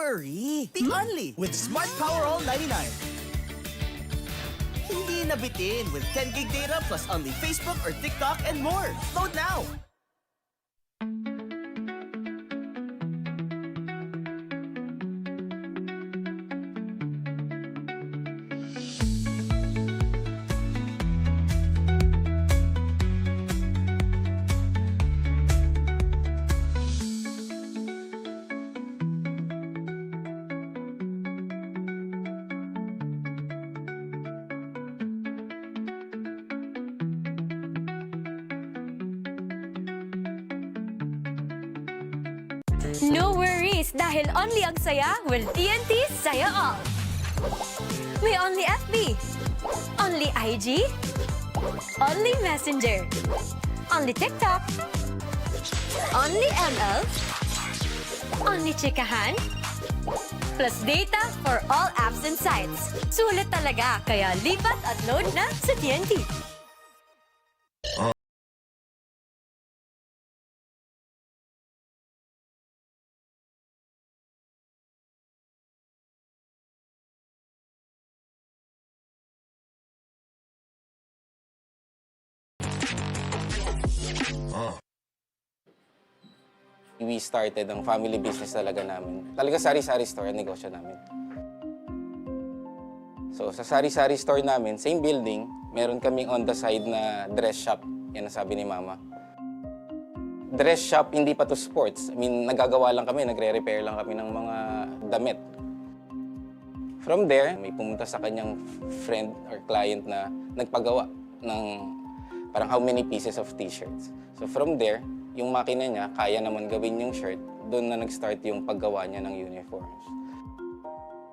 worry. Be only with Smart Power All 99. Hindi nabitin with 10 gig data plus only Facebook or TikTok and more. Load now! No worries dahil only ang saya will TNT Saya All. May only FB, only IG, only Messenger, only TikTok, only ML, only Chikahan, plus data for all apps and sites. Sulit talaga, kaya lipat at load na sa TNT. We started ang family business talaga namin. Talaga sari-sari store ang negosyo namin. So sa sari-sari store namin, same building, meron kaming on the side na dress shop. Yan ang sabi ni Mama. Dress shop, hindi pa to sports. I mean, nagagawa lang kami, nagre-repair lang kami ng mga damit. From there, may pumunta sa kanyang friend or client na nagpagawa ng parang how many pieces of t-shirts. So from there, yung makina niya, kaya naman gawin yung shirt, doon na nag-start yung paggawa niya ng uniforms.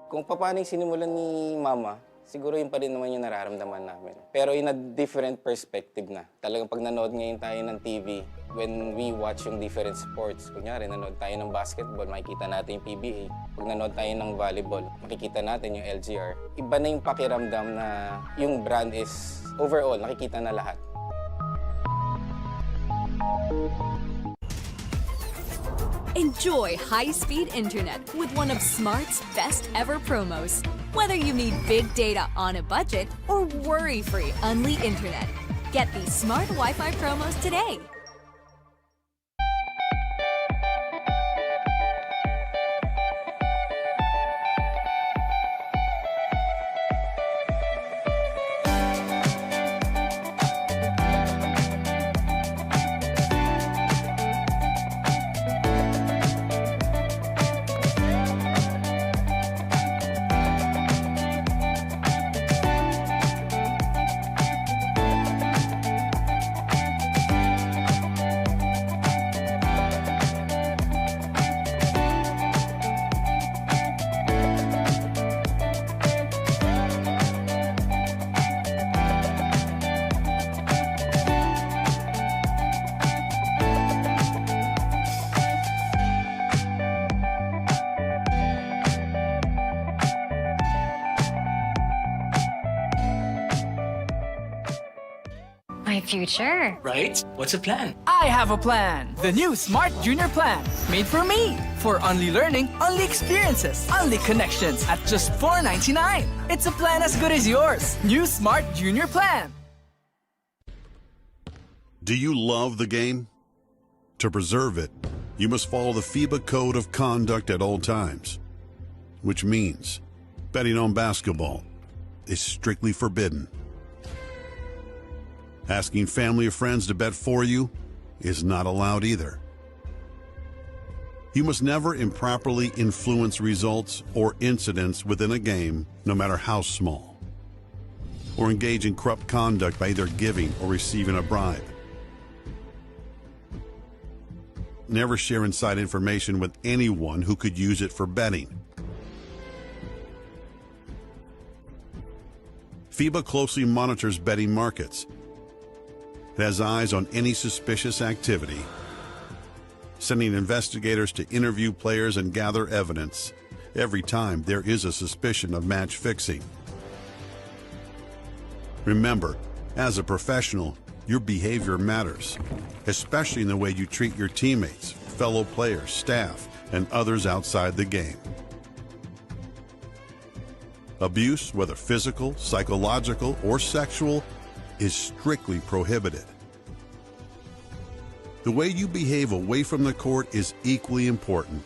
Kung paano yung sinimulan ni Mama, siguro yun pa rin naman yung nararamdaman namin. Pero in a different perspective na. Talagang pag nanood ngayon tayo ng TV, when we watch yung different sports, kunyari nanood tayo ng basketball, makikita natin yung PBA. Pag nanood tayo ng volleyball, makikita natin yung LGR. Iba na yung pakiramdam na yung brand is overall, nakikita na lahat. Enjoy high-speed internet with one of Smart's best-ever promos. Whether you need big data on a budget or worry-free unli internet, get these Smart Wi-Fi promos today. My future. Right? What's the plan? I have a plan. The new Smart Junior Plan. Made for me. For only learning, only experiences, only connections at just $4.99. It's a plan as good as yours. New Smart Junior Plan. Do you love the game? To preserve it, you must follow the FIBA Code of Conduct at all times. Which means betting on basketball is strictly forbidden. Asking family or friends to bet for you is not allowed either. You must never improperly influence results or incidents within a game, no matter how small, or engage in corrupt conduct by either giving or receiving a bribe. Never share inside information with anyone who could use it for betting. FIBA closely monitors betting markets. It has eyes on any suspicious activity, sending investigators to interview players and gather evidence every time there is a suspicion of match fixing. Remember, as a professional, your behavior matters, especially in the way you treat your teammates, fellow players, staff, and others outside the game. Abuse, whether physical, psychological, or sexual, is strictly prohibited. The way you behave away from the court is equally important.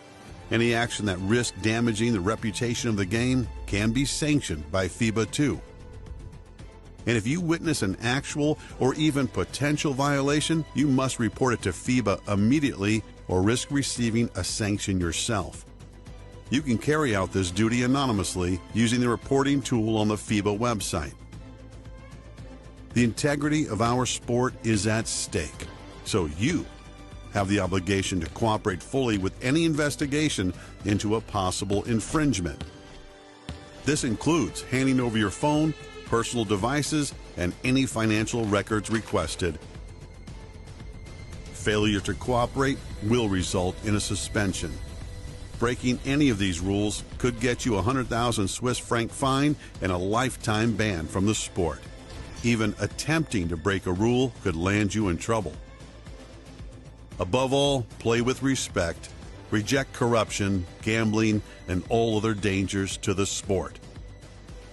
Any action that risks damaging the reputation of the game can be sanctioned by FIBA too. And if you witness an actual or even potential violation, you must report it to FIBA immediately or risk receiving a sanction yourself. You can carry out this duty anonymously using the reporting tool on the FIBA website. The integrity of our sport is at stake, so you have the obligation to cooperate fully with any investigation into a possible infringement. This includes handing over your phone, personal devices, and any financial records requested. Failure to cooperate will result in a suspension. Breaking any of these rules could get you a 100,000 Swiss franc fine and a lifetime ban from the sport. Even attempting to break a rule could land you in trouble. Above all, play with respect, reject corruption, gambling, and all other dangers to the sport,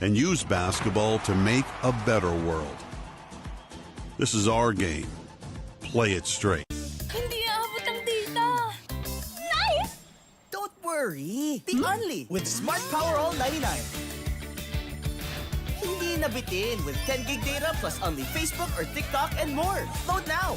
and use basketball to make a better world. This is our game. Play it straight. Hindi aabot ang data. Nice! Don't worry. The Only with Smart Power All 99. Hindi nabitin with 10 gig data plus only Facebook or TikTok and more. Load now.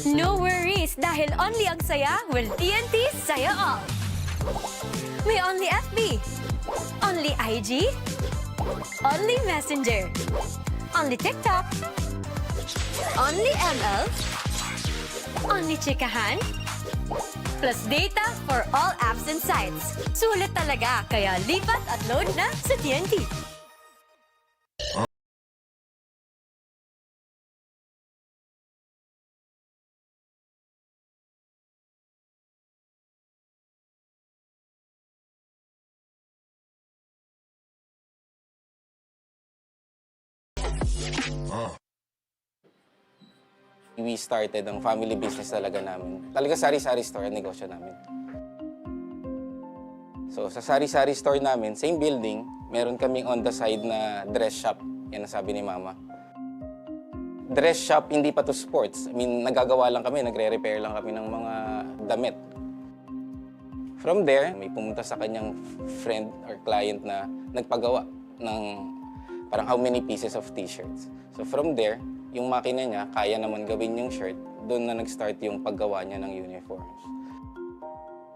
No worries, dahil Only ang saya will TNT Saya All. May Only FB, Only IG, Only Messenger, Only TikTok, Only ML, Only Chikahan, plus data for all apps and sites. Sulit talaga, kaya lipat at load na sa TNT. We started ang family business talaga namin. Talaga sari-sari store ang negosyo namin. So sa sari-sari store namin, same building, meron kaming on the side na dress shop. Yan ang sabi ni Mama. Dress shop, hindi pa to sports. I mean, nagagawa lang kami, nagre-repair lang kami ng mga damit. From there, may pumunta sa kanyang friend or client na nagpagawa ng parang how many pieces of t-shirts. So from there, yung makina niya, kaya naman gawin yung shirt, doon na nag-start yung paggawa niya ng uniforms.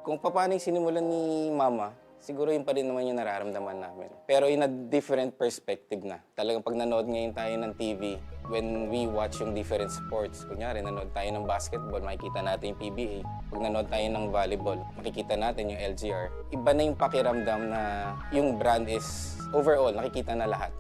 Kung paano yung sinimulan ni Mama, siguro yun pa rin naman yung nararamdaman namin. Pero in a different perspective na. Talagang pag nanood ngayon tayo ng TV, when we watch yung different sports, kunyari nanood tayo ng basketball, makikita natin yung PBA. Pag nanood tayo ng volleyball, makikita natin yung LGR. Iba na yung pakiramdam na yung brand is overall, nakikita na lahat.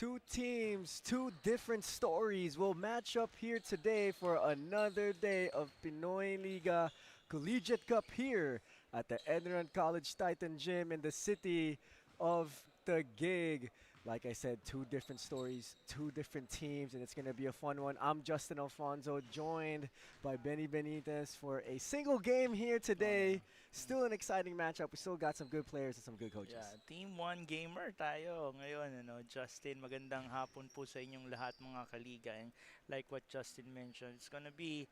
Two teams, two different stories will match up here today for another day of Pinoyliga Collegiate Cup here at the ENDERUN College Titan Gym in the city of the Gig. Like I said, two different stories, two different teams, and it's going to be a fun one. I'm Justin Alfonso, joined by Benny Benitez for a single game here today. Still an exciting matchup. We still got some good players and some good coaches. Yeah, Team 1 gamer tayo ngayon, Justin, magandang hapon po sa inyong lahat mga kaliga. And like what Justin mentioned, it's gonna be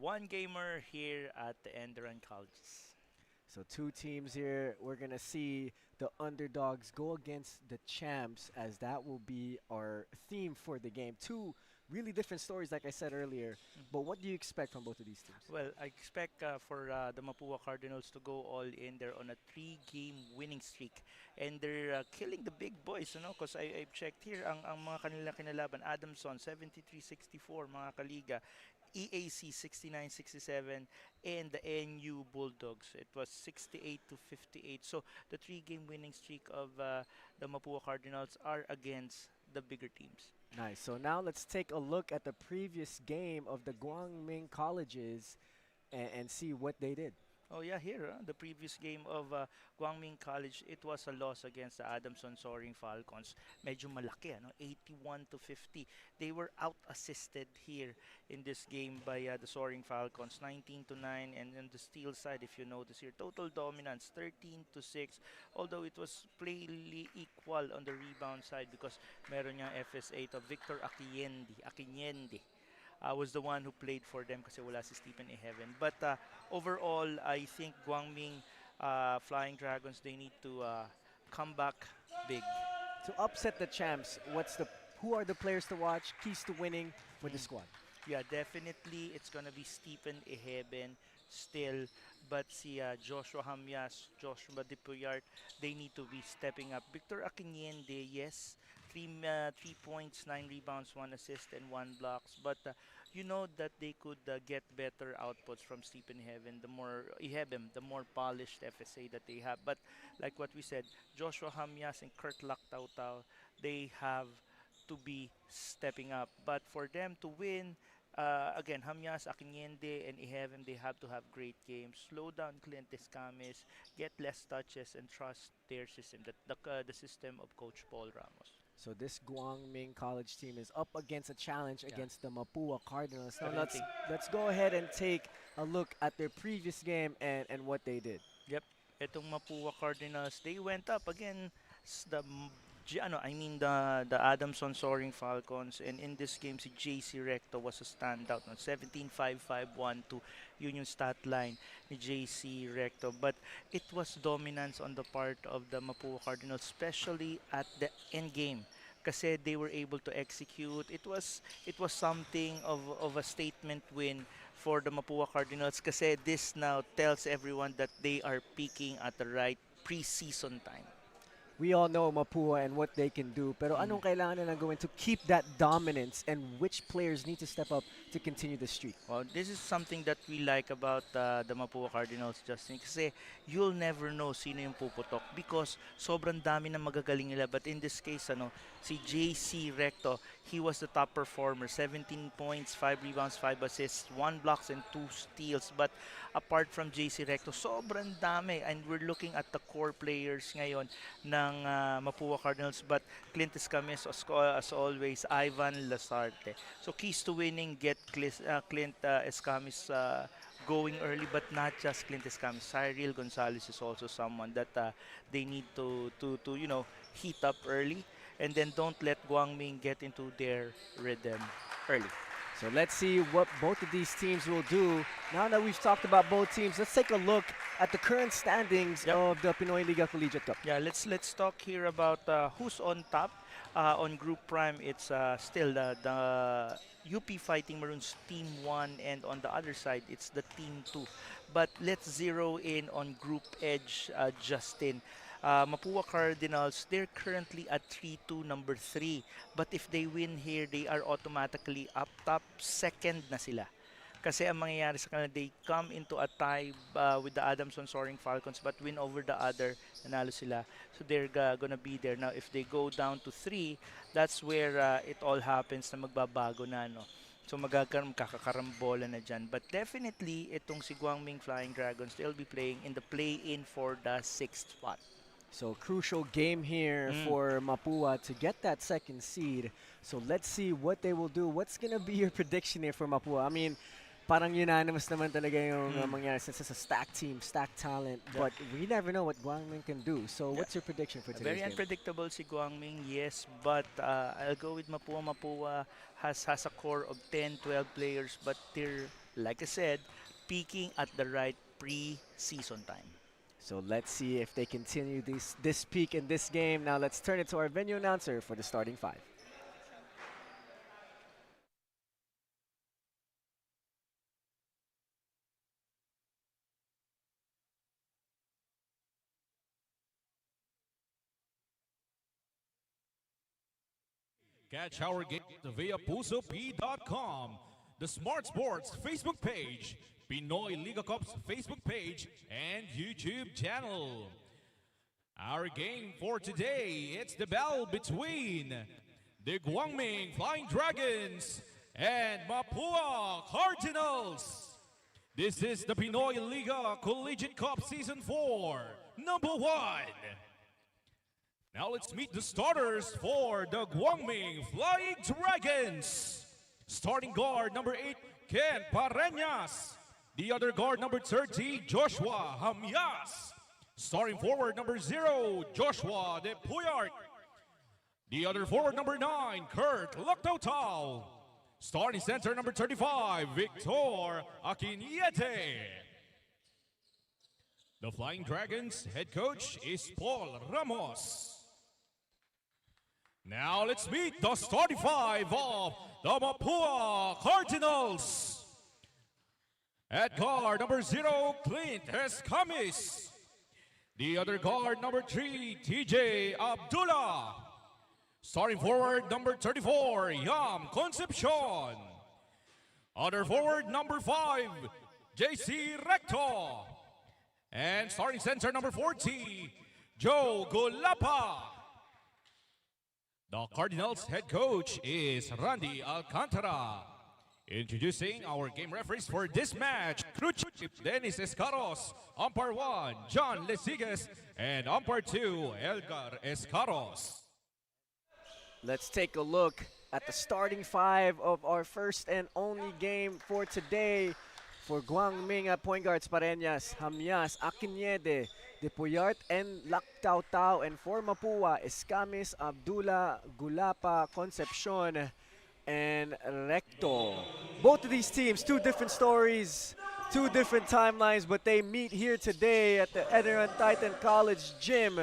one gamer here at the ENDERUN Colleges. So two teams here. We're going to see the underdogs go against the champs, as that will be our theme for the game. Two really different stories, like I said earlier. But what do you expect from both of these teams? Well, I expect for the Mapua Cardinals to go all in. They're on a 3-game winning streak. And they're killing the big boys, because I've checked here, ang mga kanila kinalaban, Adamson, 73-64, mga kaliga. EAC 69-67 and the NU Bulldogs. It was 68-58. So the 3-game winning streak of the Mapua Cardinals are against the bigger teams. Nice. So now let's take a look at the previous game of the GUANG colleges and see what they did. Oh yeah, here, the previous game of GUANG College, it was a loss against the Adamson Soaring Falcons. Medyo malaki, 81-50. They were out-assisted here in this game by the Soaring Falcons, 19-9. And on the steal side, if you notice here, total dominance, 13-6. Although it was plainly equal on the rebound side because meron niyang FS8 of Victor Akinyende. Was the one who played for them kasi wala si Stephen E. Heaven. But overall, I think GUANG Flying Dragons, they need to come back big. To upset the champs, who are the players to watch, keys to winning for the squad? Yeah, definitely it's gonna be Stephen E. Heaven still, but si Joshua Hamyas, Joshua Dipuyart, they need to be stepping up. Victor Akinyende, yes, 3 points, 9 rebounds, 1 assist, and 1 blocks. But you know that they could get better outputs from Stephen Heaven, the more polished FSA that they have. But like what we said, Joshua Hamyas and Kurt Laktautau, they have to be stepping up. But for them to win, again, Hamyas, Akinyende, and Ihevem, they have to have great games. Slow down Clint Escamis, get less touches, and trust their system, the system of Coach Paul Ramos. So this GUANG College team is up against a challenge against the Mapua Cardinals. Now let's go ahead and take a look at their previous game and what they did. Yep, itong Mapua Cardinals, they went up against the Adamson Soaring Falcons, and in this game si JC Recto was a standout, 17-5-5-1-2 yun yung stat line ni JC Recto, but it was dominance on the part of the Mapua Cardinals, especially at the end game kasi they were able to execute. It was something of a statement win for the Mapua Cardinals kasi this now tells everyone that they are peaking at the right preseason time. We all know Mapua and what they can do, pero anong kailangan nilang gawin to keep that dominance, and which players need to step up to continue the streak? Well, this is something that we like about the Mapua Cardinals, Justin, kasi you'll never know sino yung puputok because sobrang dami na magagaling nila. But in this case, si JC Recto, he was the top performer, 17 points, 5 rebounds, 5 assists, 1 blocks, and 2 steals. But apart from JC Recto, sobrang dami, and we're looking at the core players ngayon ng Mapua Cardinals, but Clint Escamis, as always, Ivan Lasarte. So keys to winning, get Clint Escamis going early, but not just Clint Escamis. Cyril Gonzalez is also someone that they need to heat up early, and then don't let GUANG get into their rhythm early. So let's see what both of these teams will do. Now that we've talked about both teams, let's take a look at the current standings of the Pinoyliga Collegiate Cup. Yeah, let's talk here about who's on top. On Group Prime, it's still the UP Fighting Maroons Team 1, and on the other side, it's the Team 2. But let's zero in on Group Edge, Justin. Mapua Cardinals, they're currently at 3-2, number 3. But if they win here, they are automatically up top. Second na sila. Kasi ang mangyayari sa kanila, they come into a tie with the Adamson Soaring Falcons but win over the other, nanalo sila. So they're gonna be there. Now, if they go down to 3, that's where it all happens na magbabago na, no? So kakakarambola na dyan. But definitely, itong si Guangming Flying Dragons, they'll be playing in the play-in for the 6th spot. So crucial game here for Mapua to get that 2nd seed. So let's see what they will do. What's gonna be your prediction here for Mapua? I mean, parang unanimous naman talaga yung mangyari since it's a stacked team, stacked talent. But we never know what Guangming can do. So what's your prediction for today's Very game? unpredictable si Guangming, yes. But I'll go with Mapua. Mapua has a core of 10, 12 players. But they're, like I said, peaking at the right pre-season time. So let's see if they continue this peak in this game. Now let's turn it to our venue announcer for the starting 5. Catch our games via pusop.com, the Smart Sports Facebook page, Pinoyliga Cup's Facebook page, and YouTube channel. Our game for today, it's the battle between the Guangming Flying Dragons and Mapua Cardinals. This is the Pinoyliga Collegiate Cup Season 4, number 1. Now let's meet the starters for the Guangming Flying Dragons. Starting guard number 8, Ken Pareñas. The other guard number 30, Joshua Hamyas. Starting forward number 0, Joshua De Puyart. The other forward number 9, Kurt Loctotao. Starting center number 35, Victor Aquiniete. The Flying Dragons head coach is Paul Ramos. Now let's meet the starting 5 of the Mapua Cardinals. At guard number 0, Clint Escamis. The other guard number 3, TJ Abdullah. Starting forward number 34, Yam Concepcion. Other forward number 5, JC Recto. And starting center number 40, Joe Gulapa. The Cardinals head coach is Randy Alcantara. Introducing our game referees for this match, crew chief Dennis Escaros, umpire 1, John Lesigues, and umpire 2, Elgar Escaros. Let's take a look at the starting 5 of our first and only game for today. For Guangming at point guards, Pareñas, Hamyas, Aquiniede, De Puyart, and Lactautau. And for Mapua, Escamis, Abdullah, Gulapa, Concepcion, and Recto. Both of these teams, 2 different stories, 2 different timelines, but they meet here today at the ENDERUN Titan College Gym.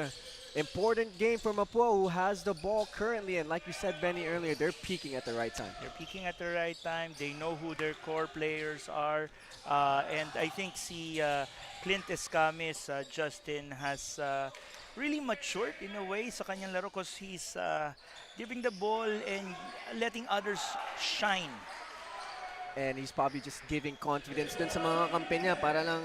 Important game for Mapua, who has the ball currently, and like you said, Benny, earlier, they're peaking at the right time. They're peaking at the right time. They know who their core players are. And I think Clint Escamis, Justin, has really matured in a way sa kanyang laro because he's giving the ball and letting others shine. And he's probably just giving confidence dun sa mga kampe niya para lang,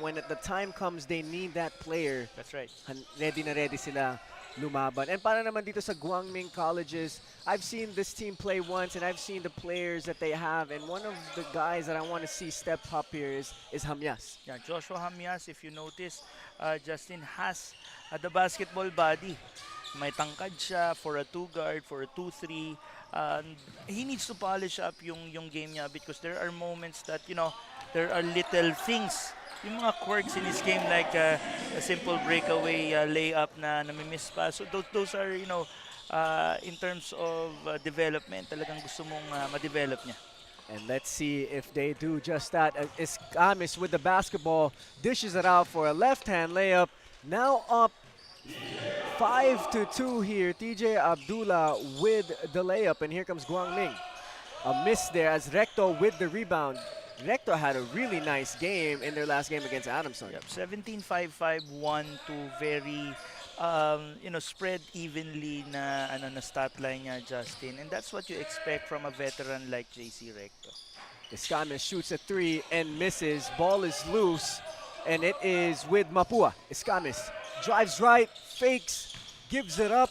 when at the time comes, they need that player. That's right. Ready na ready sila lumaban. And para naman dito sa Guangming Colleges, I've seen this team play once and I've seen the players that they have. And one of the guys that I want to see step up here is Hamyas. Yeah, Joshua Hamyas, if you notice, Justin has the basketball body. May tangkad siya for a 2 guard, for a 2-3. He needs to polish up yung game niya because there are moments that, there are little things, yung mga quirks in his game like a simple breakaway layup na namimiss pa. So those are, in terms of development, talagang gusto mong ma-develop niya. And let's see if they do just that. Escamis with the basketball, dishes it out for a left-hand layup. Now up 5-2 here. TJ Abdullah with the layup, and here comes Guangming. A miss there as Recto with the rebound. Recto had a really nice game in their last game against Adamson. Yep, 17-5-5, 1-2, very spread evenly na stat line niya, Justin. And that's what you expect from a veteran like JC Recto. Escamis shoots a 3 and misses. Ball is loose, and it is with Mapua. Escamis drives right, fakes, gives it up.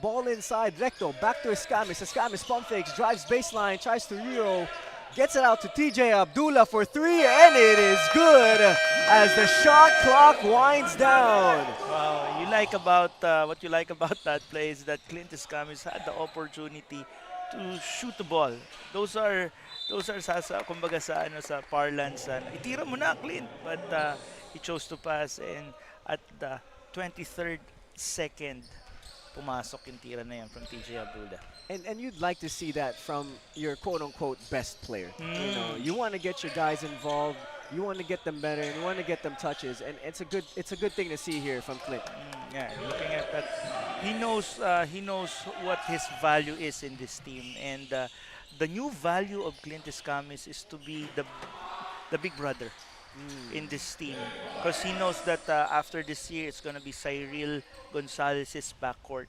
Ball inside, Recto, back to Escamis. Escamis pump fakes, drives baseline, tries to Rio, gets it out to TJ Abdullah for 3, and it is good as the shot clock winds down. Wow, what you like about that play is that Clint Escamis had the opportunity to shoot the ball. Those are kumbaga sa parlance, itira mo na Clint, but he chose to pass, and at the 23rd second pumasok yung tira na yan from TJ Abdullah. And you'd like to see that from your quote-unquote best player. You know, you want to get your guys involved, you want to get them better, and you want to get them touches, and it's a good thing to see here from Clint. Yeah, looking at that, he knows what his value is in this team, and the new value of Clint Escamis is to be the big brother in this team, because he knows that after this year it's gonna be Cyril Gonzalez's backcourt,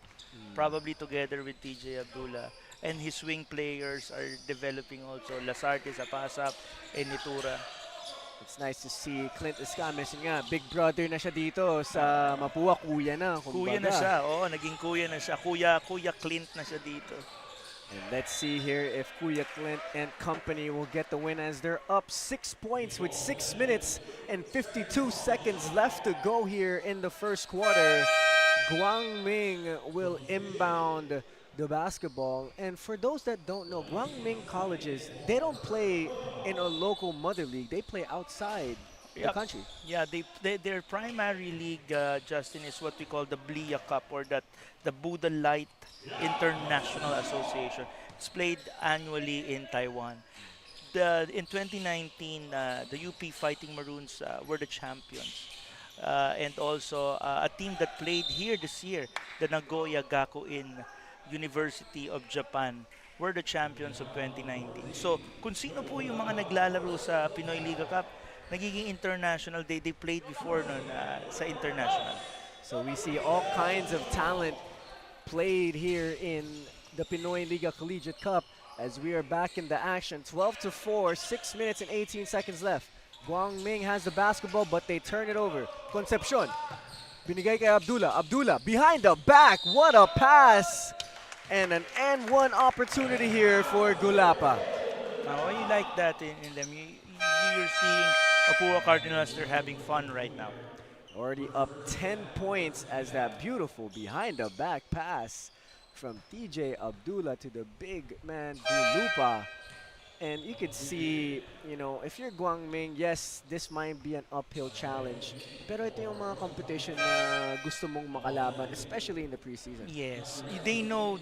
probably together with TJ Abdullah, and his wing players are developing also. Lasarte, Zapasap, and Nitura. It's nice to see Clint Escamis. Nga, big brother na siya dito sa Mapua. Kuya na, kumbaga. Kuya na siya, oo, naging kuya na siya. Kuya Clint na siya dito. And let's see here if Kuya Clint and company will get the win as they're up 6 points with 6 minutes and 52 seconds left to go here in the first quarter. GUANG will inbound the basketball. And for those that don't know, GUANG colleges, they don't play in a local mother league. They play outside the country. Yeah, their primary league, Justin, is what we call the Blia Cup, or the Buddha Light International Association. It's played annually in Taiwan. In 2019, the UP Fighting Maroons were the champions. And also a team that played here this year, the Nagoya Gakuin University of Japan, were the champions of 2019. So kung sino po yung mga naglalaro sa Pinoyliga Cup, nagiging international, they played before nun sa international. So we see all kinds of talent played here in the Pinoyliga Collegiate Cup as we are back in the action. 12-4, 6 minutes and 18 seconds left. GUANG has the basketball, but they turn it over. Concepcion, binigay kay Abdullah. Abdullah behind the back, what a pass! And an N1 opportunity here for Gulapa. Now, you like that in them. You're seeing Mapua Cardinals, they're having fun right now. Already up 10 points as that beautiful behind the back pass from TJ Abdullah to the big man Gulupa. And you could see, you know, if you're GUANG, yes, this might be an uphill challenge. Pero ito yung mga competition na gusto mong makalaban, especially in the preseason. Yes, they know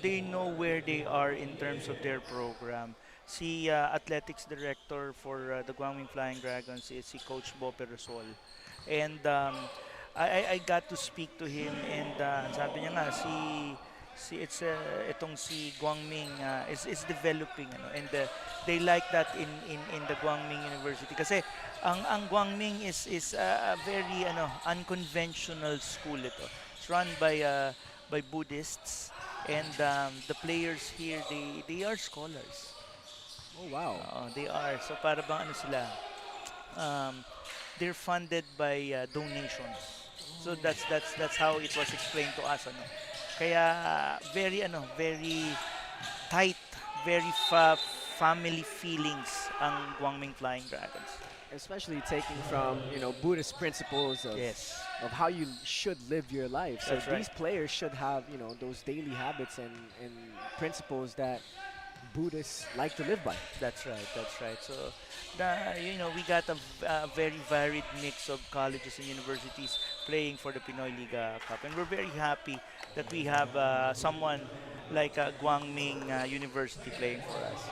where they are in terms of their program. Si athletics director for the GUANG Flying Dragons is si Coach Bo Perosol. And I got to speak to him, and sabi niya nga itong si GUANG is developing, and they like that in the GUANG University kasi ang GUANG is a very unconventional school ito. It's run by Buddhists, and the players here they are scholars. Oh wow. They are. So para bang sila, they're funded by donations. So that's how it was explained to us. Kaya very tight, very family feelings ang GUANG Flying Dragons. Especially taking from, you know, Buddhist principles of how you should live your life. So these players should have, you know, those daily habits and principles that Buddhists like to live by. That's right. So, we got a very varied mix of colleges and universities playing for the Pinoyliga Cup, and we're very happy that we have someone like GUANG University playing for us.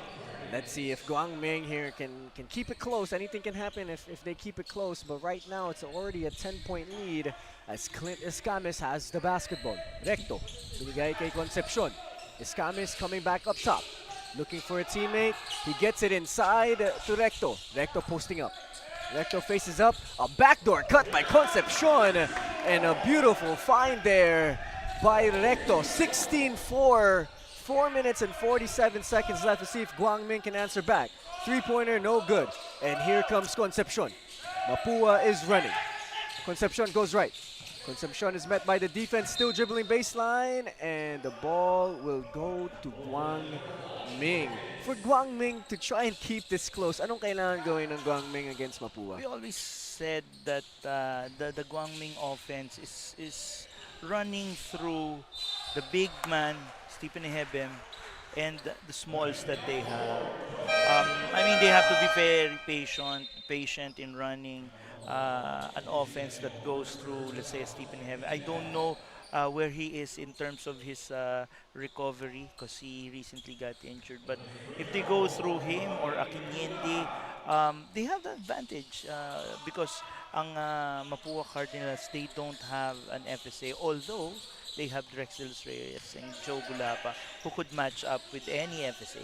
Let's see if GUANG here can keep it close. Anything can happen if they keep it close, but right now it's already a 10-point lead as Clint Escamis has the basketball. Recto, binigay kay Concepcion. Escamis coming back up top. Looking for a teammate. He gets it inside to Recto. Recto posting up. Recto faces up. A backdoor cut by Concepcion. And a beautiful find there by Recto. 16-4. 4 minutes and 47 seconds left to see if GUANG can answer back. Three-pointer, no good. And here comes Concepcion. Mapua is running. Concepcion goes right. Concepcion is met by the defense, still dribbling baseline, and the ball will go to GUANG. For GUANG to try and keep this close, anong kailangan gawin ng GUANG against Mapua? We always said that the Guangming offense is running through the big man, Stephen Ehebem, and the smalls that they have. I mean, they have to be very patient in running an offense that goes through, let's say, Stephen Ehebem. I don't know where he is in terms of his recovery because he recently got injured. But if they go through him or Akinyende, they have the advantage because ang Mapua Cardinals, they don't have an FSA, although they have Drexel Reyes and Joe Gulapa who could match up with any FSA.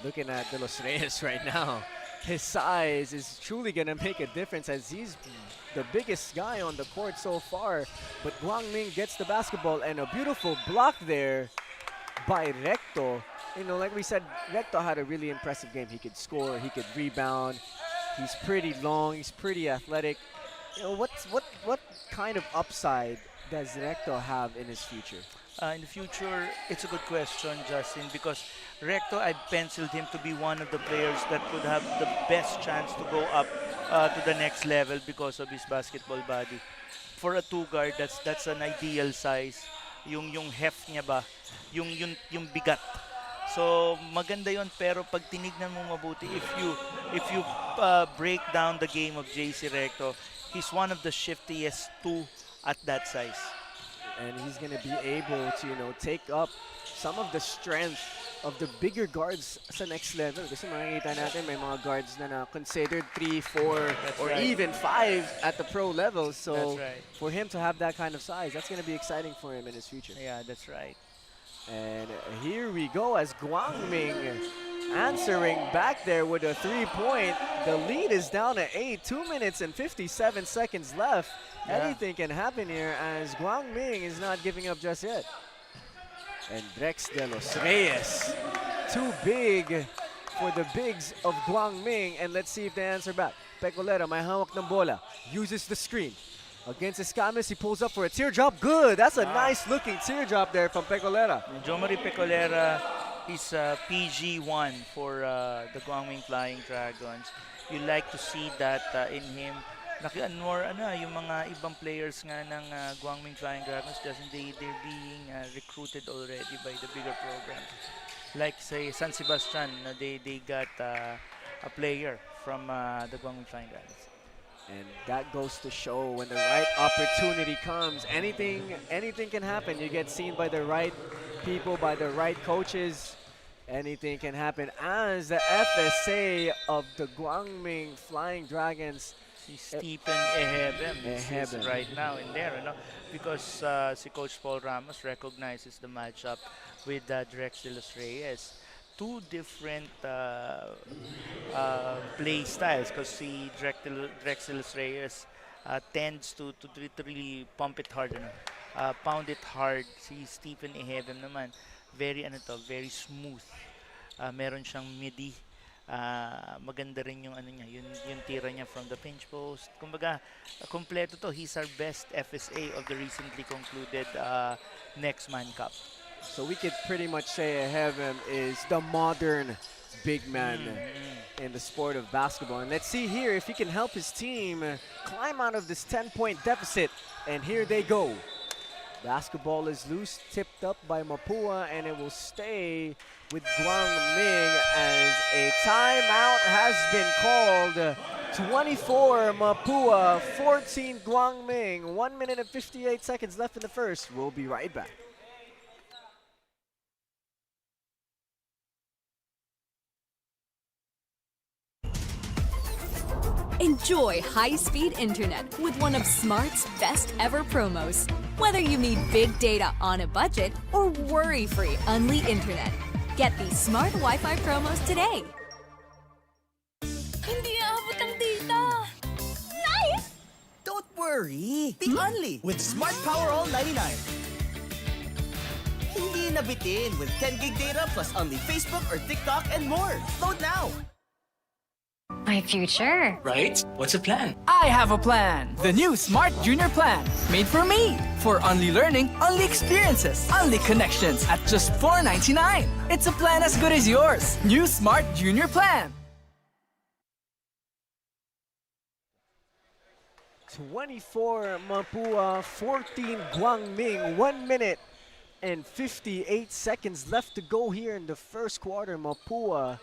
Looking at De Los Reyes right now, his size is truly going to make a difference as he's the biggest guy on the court so far. But GUANG gets the basketball and a beautiful block there by Recto. You know, like we said, Recto had a really impressive game. He could score, he could rebound. He's pretty long, he's pretty athletic. You know, what kind of upside does Recto have in his future? In the future, it's a good question, Justin, because Recto, I penciled him to be one of the players that could have the best chance to go up to the next level because of his basketball body. For a two-guard, that's an ideal size. Yung heft niya ba, yung bigat. So maganda yon, pero pag tinignan mo mabuti, if you break down the game of JC Recto, he's one of the shiftiest two at that size. And he's going to be able to, you know, take up some of the strength of the bigger guards sa next level. Kasi makikita natin may mga guards na considered 3, 4, or even 5 at the pro level. So for him to have that kind of size, that's going to be exciting for him in his future. Yeah, that's right. And here we go as GUANG answering back there with a 3-point. The lead is down to 8, 2 minutes and 57 seconds left. Yeah. Anything can happen here as GUANG is not giving up just yet. And Drex De Los Reyes, too big for the bigs of GUANG. And let's see if they answer back. Pecolera, may hawak ng bola, uses the screen. Against Escamis, he pulls up for a teardrop. Good, that's a nice looking teardrop there from Pecolera. Jomari Pecolera is PG1 for the GUANG Flying Dragons. You like to see that in him. Yung mga ibang players nga ng GUANG Flying Dragons, they're being recruited already by the bigger programs. Like say San Sebastian, they got a player from the GUANG Flying Dragons. And that goes to show when the right opportunity comes, anything can happen. You get seen by the right people, by the right coaches, anything can happen. As the FSA of the GUANG Flying Dragons, Stephen Ehebem is right now in there, you know, because si Coach Paul Ramos recognizes the matchup with Drex De Los Reyes. Two different play styles because si Drex De Los Reyes tends to really pump it hard, pound it hard. Si Stephen Ehebem naman, very smooth. Meron siyang midi. Maganda rin yung yung tira niya from the pinch post. Kumbaga, kompleto to. He's our best FSA of the recently concluded Next Man Cup. So we could pretty much say Ehebem is the modern big man in the sport of basketball. And let's see here if he can help his team climb out of this 10-point deficit. And here they go. Basketball is loose, tipped up by Mapua, and it will stay with GUANG as a timeout has been called. 24 Mapua, 14 GUANG. 1 minute and 58 seconds left in the first. We'll be right back. Enjoy high-speed internet with one of Smart's best ever promos. Whether you need big data on a budget or worry-free Unli internet. Get these Smart Wi-Fi promos today. Hindi aabot ang data. Nice! Don't worry, be Unli with Smart Power All 99. Hindi nabitin with 10 gig data plus Unli Facebook or TikTok and more. Load now! My future. Right? What's the plan? I have a plan. The new Smart Junior Plan. Made for me. For only learning, only experiences, only connections at just $4.99. It's a plan as good as yours. New Smart Junior Plan. 24 Mapua, 14 Guangming, 1 minute and 58 seconds left to go here in the first quarter. Mapua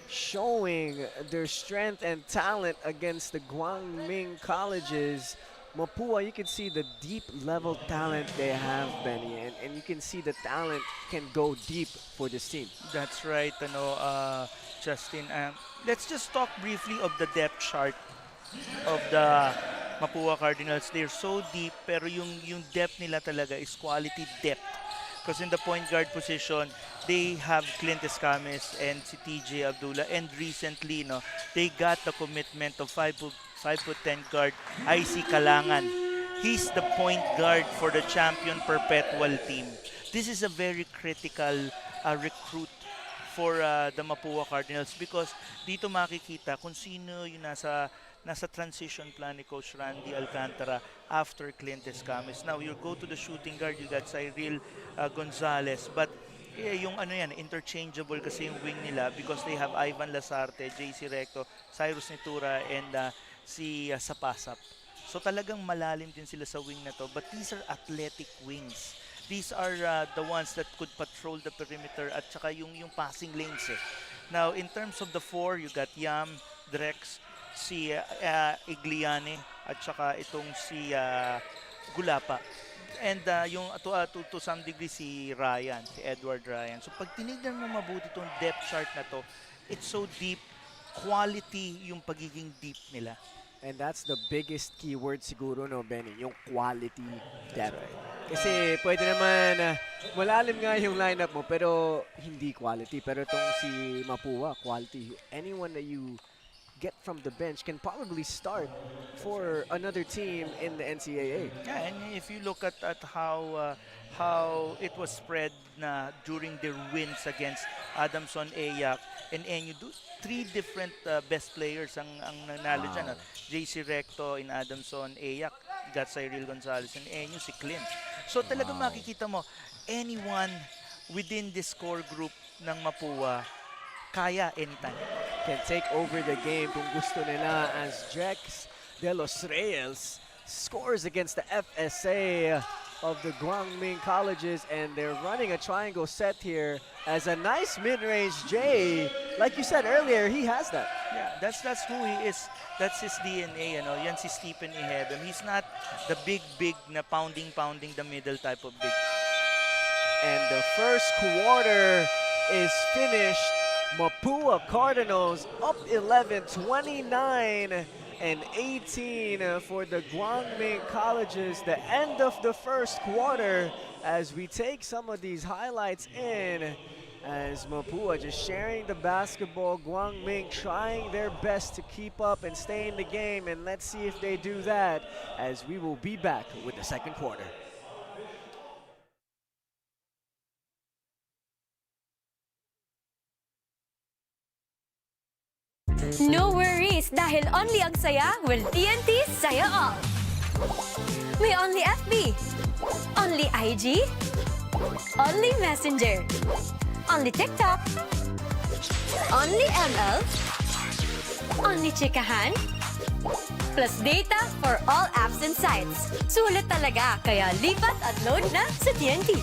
showing their strength and talent against the Guangming colleges. Mapua, you can see the deep level talent they have, Benny, and you can see the talent can go deep for this team. That's right, Justin. Let's just talk briefly of the depth chart of the Mapua Cardinals. They're so deep, pero yung depth nila talaga is quality depth. Because in the point guard position, they have Clint Escames and si TJ Abdullah. And recently, they got the commitment of 5'10" guard IC Kalangan. He's the point guard for the champion perpetual team. This is a very critical recruit for the Mapua Cardinals because dito makikita kung sino yung nasa transition plan ni Coach Randy Alcantara after Clint Escames. Now, you go to the shooting guard, you got Cyril Gonzalez. But yung interchangeable kasi yung wing nila because they have Ivan Lasarte, JC Recto, Cyrus Nitura, and si Sapasap. So talagang malalim din sila sa wing na to. But these are athletic wings. These are the ones that could patrol the perimeter at saka yung passing lanes. Now, in terms of the four, you got Yam, Drex, si Igliani at saka itong si Gulapa. And yung to some degree si Ryan, si Edward Ryan. So pag tinignan mo mabuti itong depth chart na to, it's so deep, quality yung pagiging deep nila. And that's the biggest keyword siguro, no, Benny, yung quality depth. Kasi pwede naman, malalim nga yung lineup mo, pero hindi quality. Pero itong si Mapua, quality. Anyone that you get from the bench can probably start for another team in the NCAA. Yeah, and if you look at how it was spread na during their wins against Adamson, Ayak, and NU, three different best players ang nanalo dyan. JC Recto in Adamson, Ayak, got Cyril Gonzalez, and NU si Clint. So talagang makikita mo, anyone within this core group ng Mapua, kaya anytime. Can take over the game kung gusto nila as Jex De Los Reyes scores against the FSA of the Guangming colleges, and they're running a triangle set here as a nice mid-range J. Like you said earlier, he has that. Yeah, that's who he is. That's his DNA, Yan si Stephen Ihebem. He's not the big na pounding the middle type of big. And the first quarter is finished. Mapua Cardinals up 11, 29 and 18 for the Guangming colleges. The end of the first quarter as we take some of these highlights in as Mapua just sharing the basketball. Guangming trying their best to keep up and stay in the game, and let's see if they do that as we will be back with the second quarter. No worries dahil only ang saya will TNT Saya All. May only FB, only IG, only Messenger, only TikTok, only ML, only Chikahan, plus data for all apps and sites. Sulit talaga, kaya lipat at load na sa TNT.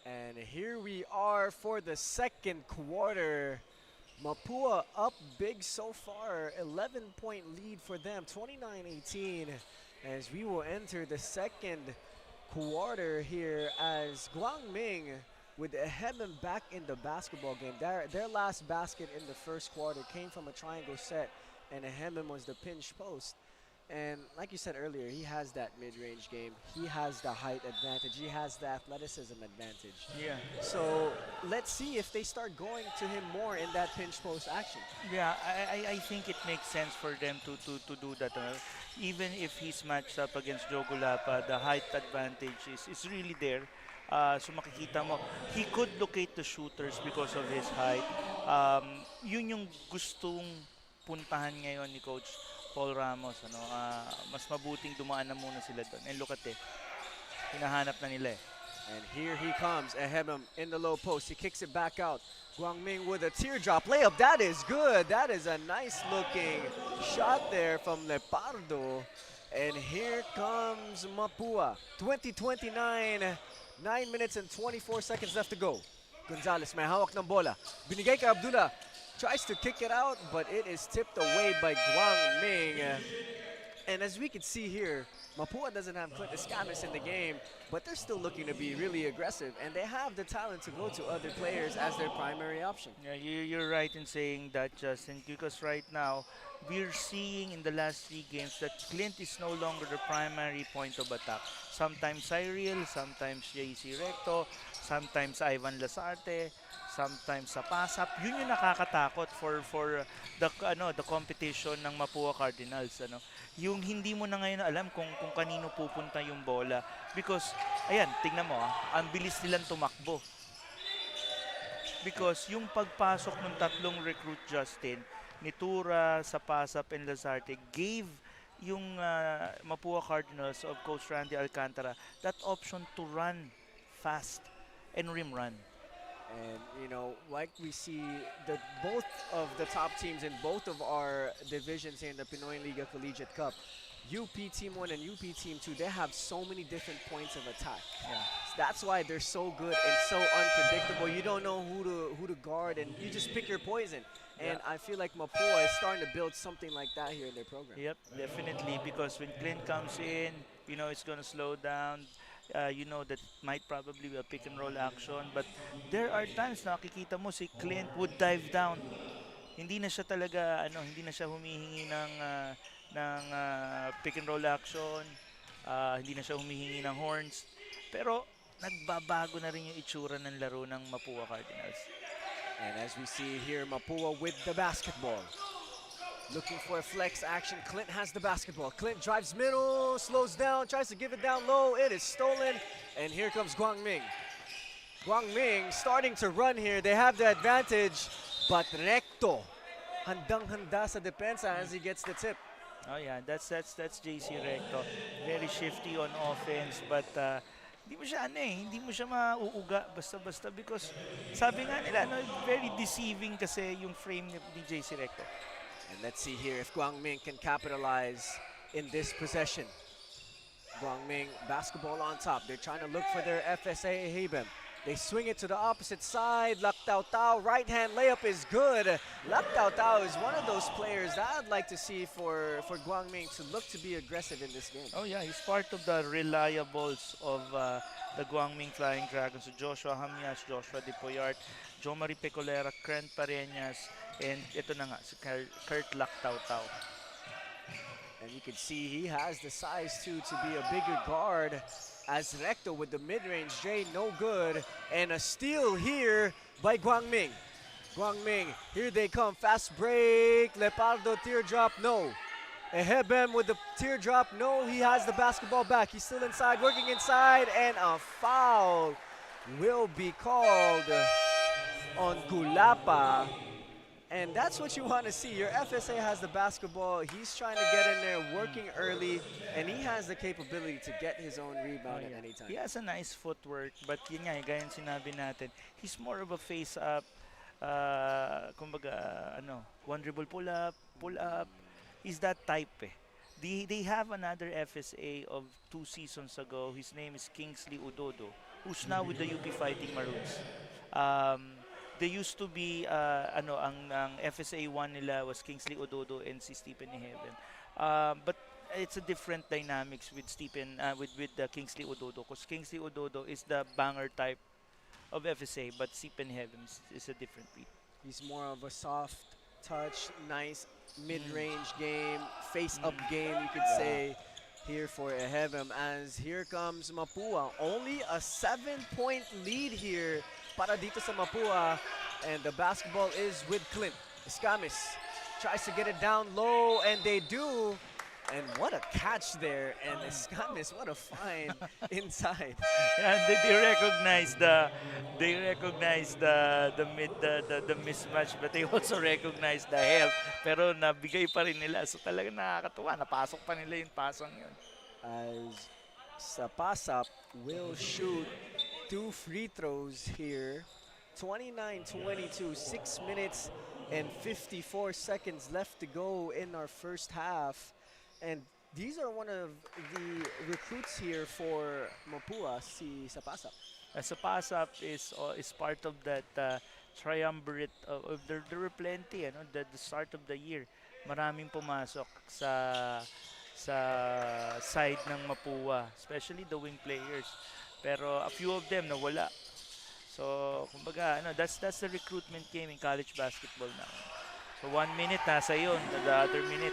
And here we are for the second quarter. Mapua up big so far, 11-point lead for them, 29-18, as we will enter the second quarter here as Guangming with Hemem back in the basketball game. Their last basket in the first quarter came from a triangle set, and Hemem was the pinch post. And like you said earlier, he has that mid-range game. He has the height advantage. He has the athleticism advantage. Yeah. So let's see if they start going to him more in that pinch post action. Yeah, I think it makes sense for them to do that. Even if he's matched up against Jogulapa, the height advantage is really there. So makikita mo, he could locate the shooters because of his height. Yun yung gustong puntahan ngayon ni Coach Paul Ramos. Mas mabuting dumaan na muna sila doon. And look at it, hinahanap na nila eh. And here he comes, Ehemem in the low post. He kicks it back out. Guangming with a teardrop layup. That is good. That is a nice looking shot there from Lepardo. And here comes Mapua. 20-29, 9 minutes and 24 seconds left to go. Gonzalez may hawak ng bola. Binigay kay Abdullah. Tries to kick it out, but it is tipped away by Guangming. And as we can see here, Mapua doesn't have Clint Escamis in the game, but they're still looking to be really aggressive, and they have the talent to go to other players as their primary option. Yeah, you're right in saying that, Justin, because right now, we're seeing in the last 3 games that Clint is no longer the primary point of attack. Sometimes Cyril, sometimes JC Recto, sometimes Ivan Lasarte, sometimes sa pass-up. Yun yung nakakatakot for the competition ng Mapua Cardinals. Yung hindi mo na ngayon alam kung kanino pupunta yung bola. Because, ayan, tingnan mo, ang bilis nilang tumakbo. Because yung pagpasok ng tatlong recruit, Justin, ni Tura, sa pass-up, and Lazarte, gave yung Mapua Cardinals of Coach Randy Alcantara that option to run fast and rim run. And, you know, like we see, both of the top teams in both of our divisions here in the Pinoyliga Collegiate Cup, UP Team 1 and UP Team 2, they have so many different points of attack. Yeah. That's why they're so good and so unpredictable. You don't know who to guard, and you just pick your poison. And I feel like Mapua is starting to build something like that here in their program. Yep, definitely, because when Clint comes in, you know, it's going to slow down. You know that might probably be a pick and roll action, but there are times na nakikita mo si Clint would dive down. Hindi na siya talaga hindi na siya humihingi ng pick and roll action. Hindi na siya humihingi ng horns. Pero nagbabago na rin yung itsura ng laro ng Mapua Cardinals. And as we see here, Mapua with the basketball. Looking for a flex action. Clint has the basketball. Clint drives middle, slows down, tries to give it down low. It is stolen. And here comes Guangming. Guangming starting to run here. They have the advantage. But Recto, handang-handa sa depensa as he gets the tip. Oh yeah, that's JC Recto. Very shifty on offense, but hindi mo siya mauuga basta-basta because sabi nga nila, very deceiving kasi yung frame ni JC Recto. And let's see here if Guangming can capitalize in this possession. Guangming, basketball on top. They're trying to look for their FSA Habem. They swing it to the opposite side. Lak Tao Tao, right hand layup is good. Lak Tao Tao is one of those players that I'd like to see for Guangming to look to be aggressive in this game. Oh yeah, he's part of the reliables of the Guangming Flying Dragons. So Joshua Hamias, Joshua Dipoyart, Jo Marie Pecolera, Krent Pareñas, and ito na nga, si Kurt Lak Tao Tao. And you can see he has the size too to be a bigger guard. As Recto with the mid-range J, no good. And a steal here by Guangming. Guangming, here they come, fast break. Lepardo teardrop, no. Ehebem with the teardrop, no. He has the basketball back. He's still inside, working inside, and a foul will be called on Gulapa. And that's what you want to see. Your FSA has the basketball. He's trying to get in there, working early, and he has the capability to get his own rebound at any time. He has a nice footwork, but yun nga, gaya yung sinabi natin, he's more of a face-up, kumbaga, one dribble pull-up. He's that type eh. They have another FSA of 2 seasons ago. His name is Kingsley Udodo, who's now with the UP Fighting Maroons. They used to be, ang FSA 1 nila was Kingsley Ododo and si Stephen Heaven. But it's a different dynamics with Stephen with Kingsley Ododo, because Kingsley Ododo is the banger type of FSA, but Stephen Heavens is a different breed. He's more of a soft touch, nice mid-range game, face-up game, you could say, here for Ehevem. As here comes Mapua. Only a 7-point lead here para dito sa Mapua. And the basketball is with Clint. Escamis tries to get it down low, and they do. And what a catch there, and Escamis, what a find inside. And they recognize the mismatch, but they also recognize the help. Pero nabigay pa rin nila, so talaga nakakatuwa. Napasok pa nila yung pasang yun. As Sapasap will shoot 2 free throws here. 29-22, 6 minutes and 54 seconds left to go in our first half. And these are one of the recruits here for Mapua, si Sapasap. Sapasap is part of that triumvirate of there were plenty, the start of the year. Maraming pumasok sa side ng Mapua, especially the wing players. Pero a few of them nawala. So, kumbaga, that's the recruitment game in college basketball now. So 1 minute nasa yun, the other minute.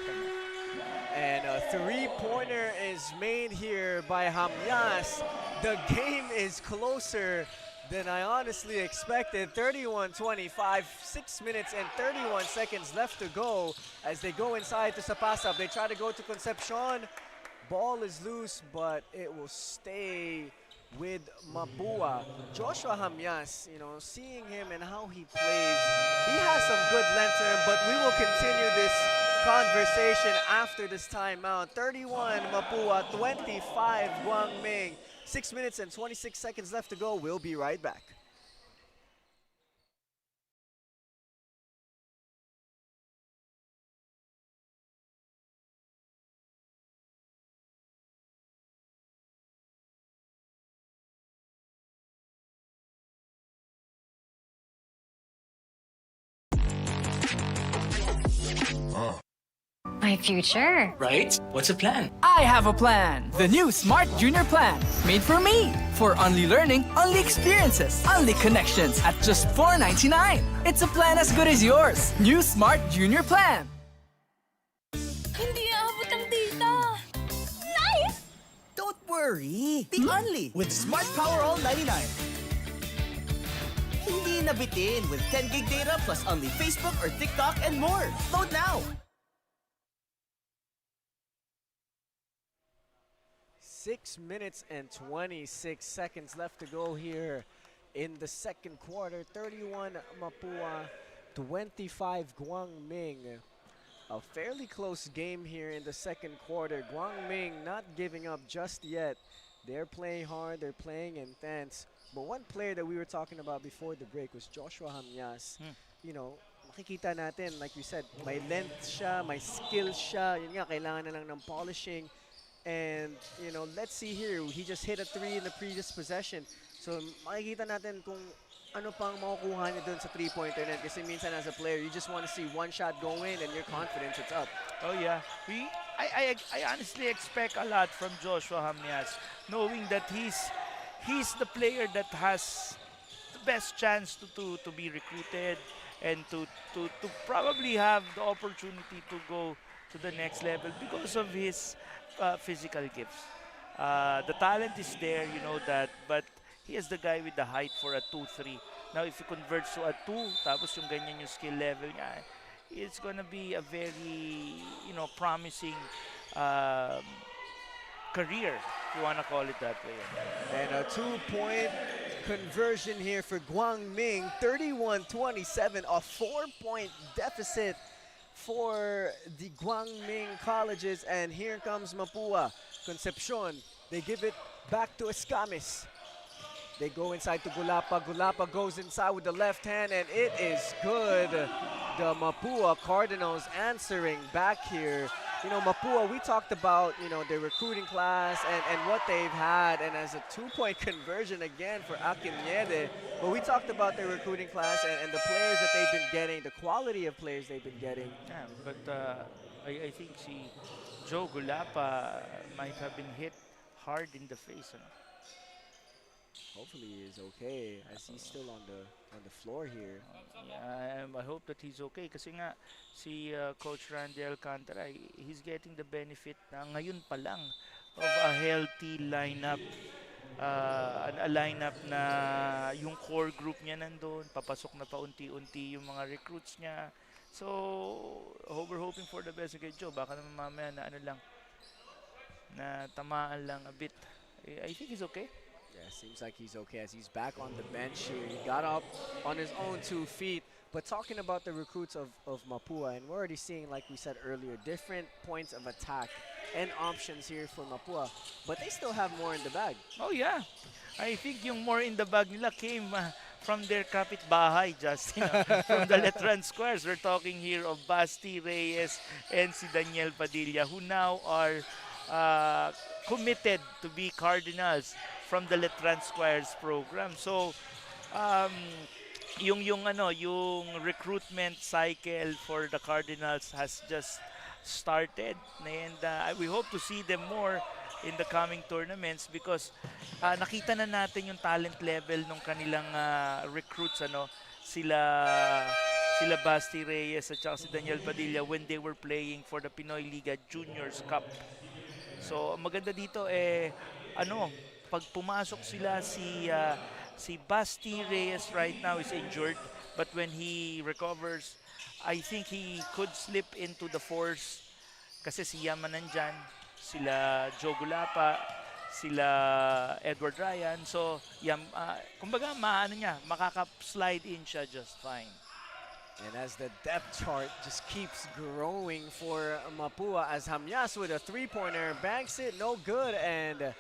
And a three-pointer is made here by Hamyas. The game is closer than I honestly expected. 31-25, 6 minutes and 31 seconds left to go as they go inside to Sapasap. They try to go to Concepcion. Ball is loose, but it will stay with Mapua. Joshua Hamyas, seeing him and how he plays, he has some good length to him, but we will continue this conversation after this timeout. 31 Mapua, 25 GUANG. 6 minutes and 26 seconds left to go. We'll be right back. My future. Right? What's the plan? I have a plan. The new Smart Junior Plan. Made for me. For only learning, only experiences, only connections at just $4.99. It's a plan as good as yours. New Smart Junior Plan. Hindi aabot ang data. Nice! Don't worry. Be only with Smart Power All 99. Hindi nabitin with 10 gig data plus only Facebook or TikTok and more. Load now. 6 minutes and 26 seconds left to go here in the second quarter. 31 Mapua, 25 GUANG. A fairly close game here in the second quarter. GUANG not giving up just yet. They're playing hard, they're playing intense. But one player that we were talking about before the break was Joshua Hamyas. Makikita natin, like we said, may length siya, may skill siya. Yun nga, kailangan na lang ng polishing. And, let's see here. He just hit a 3 in the previous possession. So, makikita natin kung ano pang makukuha niya dun sa three-pointer net. Kasi minsan as a player, you just want to see one shot go in and your confidence, it's up. Oh, yeah. I honestly expect a lot from Joshua Hamyas, knowing that he's the player that has the best chance to be recruited and to probably have the opportunity to go to the next level because of his physical gifts. The talent is there, that, but he is the guy with the height for a 2-3. Now, if he converts to a 2, tapos yung ganyan yung skill level niya, it's gonna be a very, promising career, if you wanna call it that way. And a 2-point conversion here for GUANG, 31-27, a 4-point deficit for the GUANG colleges. And here comes Mapua. Concepcion, they give it back to Escamis. They go inside to Gulapa. Gulapa goes inside with the left hand, and it is good. The Mapua Cardinals answering back here. Mapua, we talked about, their recruiting class and what they've had, and as a 2-point conversion again for Akinede. But we talked about their recruiting class and the players that they've been getting, the quality of players they've been getting. Yeah, but I think Joe Gulapa might have been hit hard in the face. Ano? Hopefully he is okay as he's still on the floor here. Yeah, I hope that he's okay kasi nga si Coach Randy Alcantara, he's getting the benefit na ngayon pa lang of a healthy lineup. A lineup na yung core group niya nandun, papasok na paunti-unti yung mga recruits niya. So, we're hoping for the best kay Joe. Baka naman mamaya na ano lang, na tamaan lang a bit. I think he's okay. Yeah, seems like he's okay as he's back on the bench here. He got up on his own 2 feet. But talking about the recruits of Mapua, and we're already seeing, like we said earlier, different points of attack and options here for Mapua. But they still have more in the bag. Oh yeah. I think yung more in the bag nila came from their kapitbahay, Justin. From the Letran Squares. We're talking here of Basti Reyes and si Daniel Padilla, who now are committed to be Cardinals from the Letran Squares program. So, yung recruitment cycle for the Cardinals has just started, and we hope to see them more in the coming tournaments because nakita na natin yung talent level ng kanilang recruits, sila Basti Reyes at saka si Daniel Padilla when they were playing for the Pinoyliga Juniors Cup. So maganda dito pag pumasok sila si Basti Reyes right now is injured, but when he recovers, I think he could slip into the force kasi si Yaman nandyan, sila Joe Gulapa, sila Edward Ryan. So, kumbaga makaka-slide in siya just fine. And as the depth chart just keeps growing for Mapua as Hamyas with a 3-pointer banks it, no good, and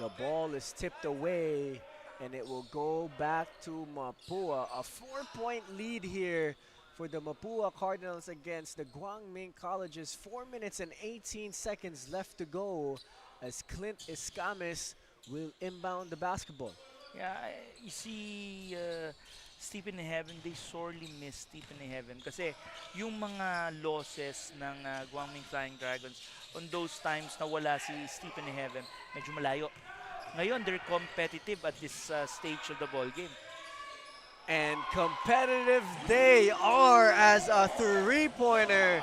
the ball is tipped away and it will go back to Mapua. A 4-point lead here for the Mapua Cardinals against the GUANG Colleges. 4 minutes and 18 seconds left to go as Clint Escames will inbound the basketball. Yeah, you see Stephen Heaven, they sorely miss Stephen Heaven kasi yung mga losses ng GUANG Flying Dragons on those times na wala si Stephen Heaven, medyo malayo. Ngayon, they're competitive at this stage of the ball game. And competitive they are as a 3-pointer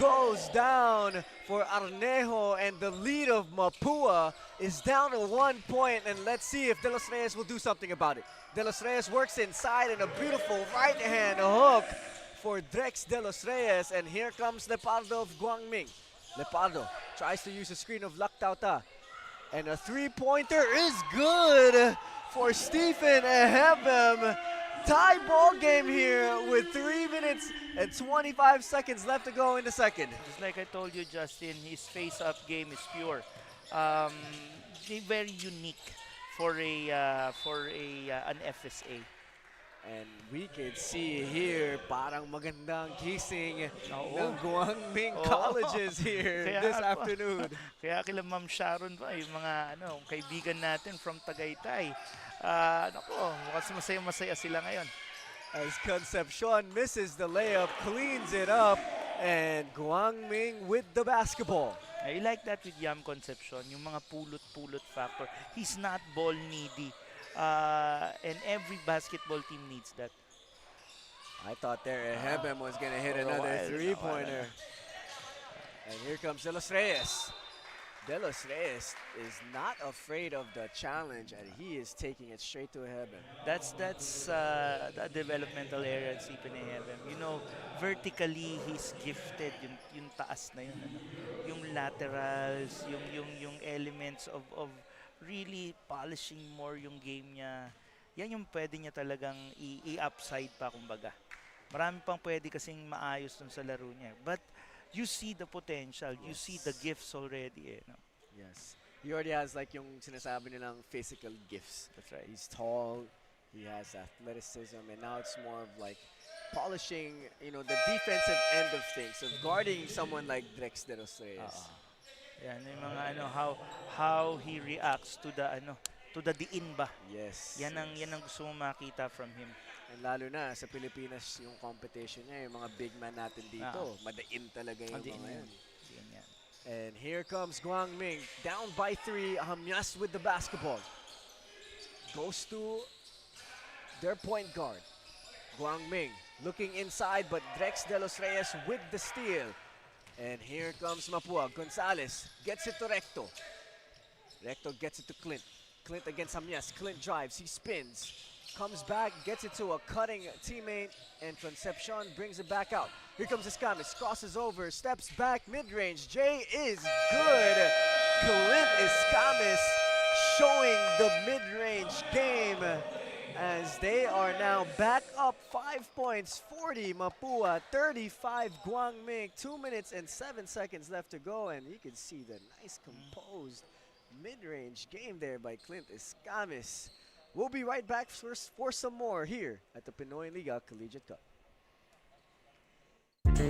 goes down for Arnejo, and the lead of Mapua is down to 1 point, and let's see if De Los Reyes will do something about it. De Los Reyes works inside and a beautiful right-hand hook for Drex De Los Reyes, and here comes Lepardo of GUANG. Lepardo tries to use a screen of Laktauta, and a 3-pointer is good for Stephen Ehebem. Tie ball game here with 3 minutes and 25 seconds left to go in the second. Just like I told you, Justin, his face-up game is pure. Very unique for an FSA. And we can see here, parang magandang gising ng GUANG Colleges here this afternoon. Kaya kila Ma'am Sharon pa, yung mga kaibigan natin from Tagaytay. Mukhang masaya-masaya sila ngayon. As Concepcion misses the layup, cleans it up, and GUANG with the basketball. I like that with Yam Concepcion, yung mga pulot-pulot factor. He's not ball needy. And every basketball team needs that. I thought there Ehebem was going to hit another 3-pointer. And here comes De Los Reyes. De Los Reyes is not afraid of the challenge, and he is taking it straight to Ehebem. That's the developmental area in Stephen Ehebem. You know, vertically he's gifted. Yung taas na yun, yung laterals, yung elements of really polishing more yung game niya. Yan yung pwede niya talagang i-upside pa, kumbaga. Marami pang pwede kasing maayos dun sa laro niya. But you see the potential, you see the gifts already. Yes. He already has like yung sinasabi nilang physical gifts. That's right. He's tall, he has athleticism, and now it's more of like polishing, the defensive end of things, of guarding someone like Drex De Los Reyes. Yan yung mga how he reacts to the diin ba. Yes. Yan ang gusto mo makita from him. And lalo na sa Pilipinas yung competition niya, yung mga big man natin dito, madain talaga yung mga yan. And here comes Guangming, down by 3. Hamyas with the basketball. Goes to their point guard. Guangming looking inside, but Drex De Los Reyes with the steal. And here comes Mapua. Gonzalez gets it to Recto. Recto gets it to Clint. Clint against Hamyas. Clint drives, he spins. Comes back, gets it to a cutting teammate, and Concepcion brings it back out. Here comes Escamis, crosses over, steps back, mid-range. Jay is good. Clint Escamis showing the mid-range game as they are now back up 5 points, 40 Mapua, 35 Guangming, 2 minutes and 7 seconds left to go, and you can see the nice composed mid-range game there by Clint Escamis. We'll be right back for some more here at the Pinoyliga Collegiate Cup.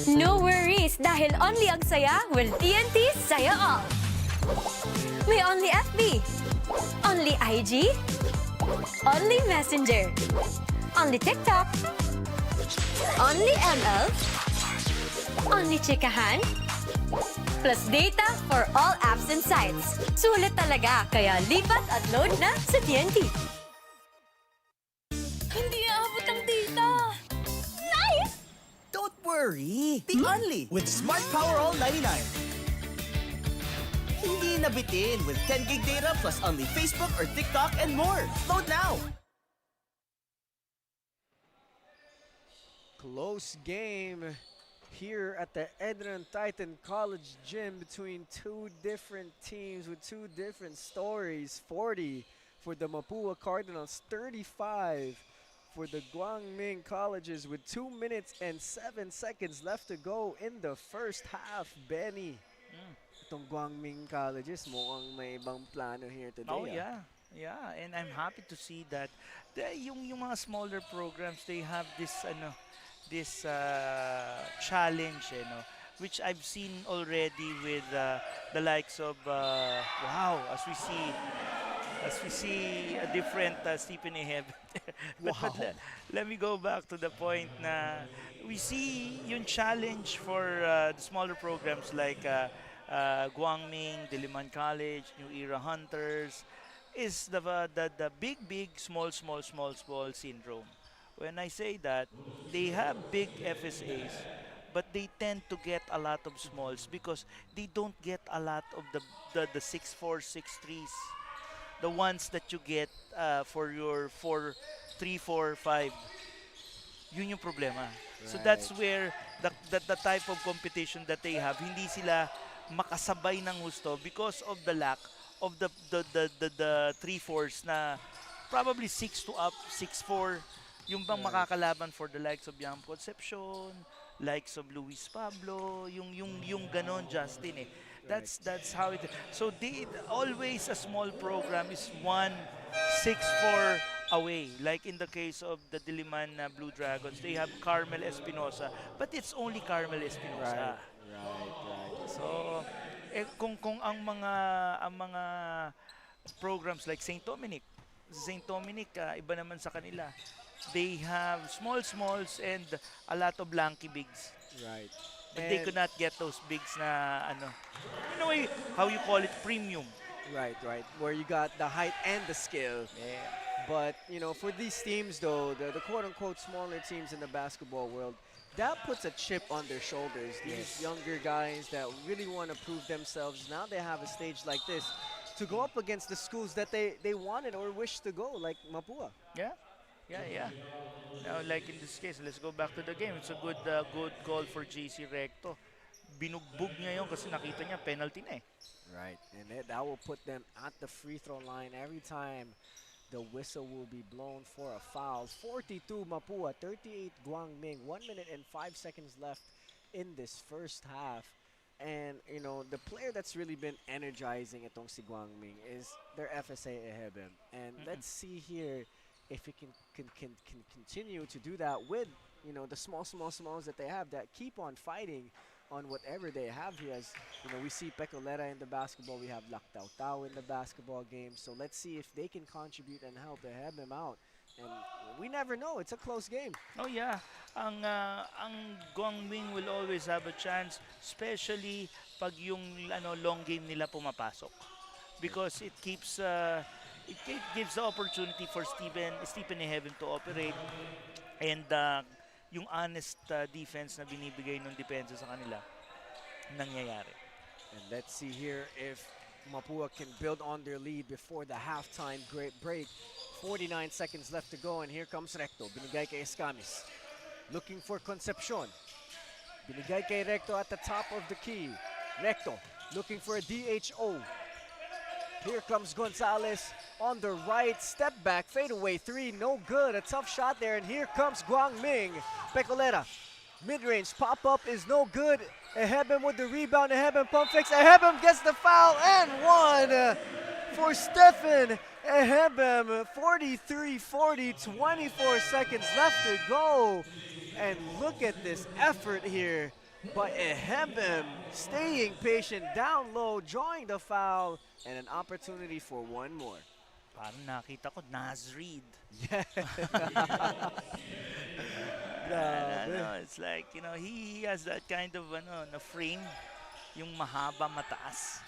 No worries dahil only ang saya will TNT Saya All. May only FB, only IG, only Messenger, only TikTok, only ML, only Chikahan, plus data for all apps and sites. Sulit talaga, kaya lipat at load na sa TNT. Hindi aabot ang data. Nice! Don't worry. Be only with Smart Power All 99. Hindi nabitin with 10 gig data plus only Facebook or TikTok and more. Load now. Close game here at the ENDERUN Titan College Gym between two different teams with two different stories. 40 for the Mapua Cardinals, 35 for the Guangming Colleges with 2 minutes and 7 seconds left to go in the first half. Benny, itong Guangming Colleges mukhang may ibang plano here today. Oh yeah, yeah, and I'm happy to see that yung mga smaller programs, they have this challenge, which I've seen already with the likes of wow, as we see a different Stephen Eheb. But let me go back to the point na we see yung challenge for the smaller programs like Guangming, Diliman College, New Era Hunters, is the big, small syndrome. When I say that, they have big FSAs, but they tend to get a lot of smalls because they don't get a lot of the 6'4", 6'3s. The ones that you get for your 3, 4, 5. Yun yung problema. Right. So that's where the type of competition that they have, hindi sila makasabay ng gusto because of the lack of the 3-4s na probably 6 to up, 6'4", yung bang makakalaban for the likes of Young Concepcion, likes of Luis Pablo, yung ganon, Justin eh. That's how it is. So always a small program is 1-6-4 away. Like in the case of the Diliman Blue Dragons, they have Carmel Espinosa, but it's only Carmel Espinosa. Right. So kung ang mga programs like St. Dominic, iba naman sa kanila. They have smalls and a lot of lanky bigs. Right. But they could not get those bigs na you know how you call it, premium. Right. Where you got the height and the skill. Yeah. But, for these teams, though, the quote-unquote smaller teams in the basketball world, that puts a chip on their shoulders. These younger guys that really want to prove themselves, now they have a stage like this to go up against the schools that they wanted or wish to go, like Mapua. Yeah. Now, like in this case, let's go back to the game. It's a good call for JC Recto. Binugbog niya yun kasi nakita niya penalty na eh. Right, and that will put them at the free throw line every time the whistle will be blown for a foul. 42 Mapua, 38 Guangming. 1 minute and 5 seconds left in this first half. And, the player that's really been energizing itong si Guangming is their FSA Ehebem. And let's see here if it can continue to do that with, the smalls that they have that keep on fighting on whatever they have here. As we see Pecolera in the basketball, we have Lac Tau Tau in the basketball game. So let's see if they can contribute and help them out And we never know. It's a close game. Oh yeah, ang GUANG will always have a chance, especially pag yung long game nila pumapasok, because it keeps it gives the opportunity for Stephen A. Heaven to operate, and yung honest defense na binibigay ng depensa sa kanila nangyayari. And let's see here if Mapua can build on their lead before the halftime break. 49 seconds left to go, and here comes Recto. Binigay kay Escamis. Looking for Concepcion. Binigay kay Recto at the top of the key. Recto looking for a DHO. Here comes Gonzalez on the right. Step back, fadeaway three, no good. A tough shot there, and here comes Guangming. Pecolera. Mid-range pop-up is no good. Ehebem with the rebound. Ehebem pump fakes. Ehebem gets the foul and one for Stephen Ehebem. 43-40, 24 seconds left to go. And look at this effort here by Ehebem, staying patient down low, drawing the foul, and an opportunity for one more. Parang nakita ko, Nasrid. Yeah. It's like, he has that kind of na frame, yung mahaba, mataas.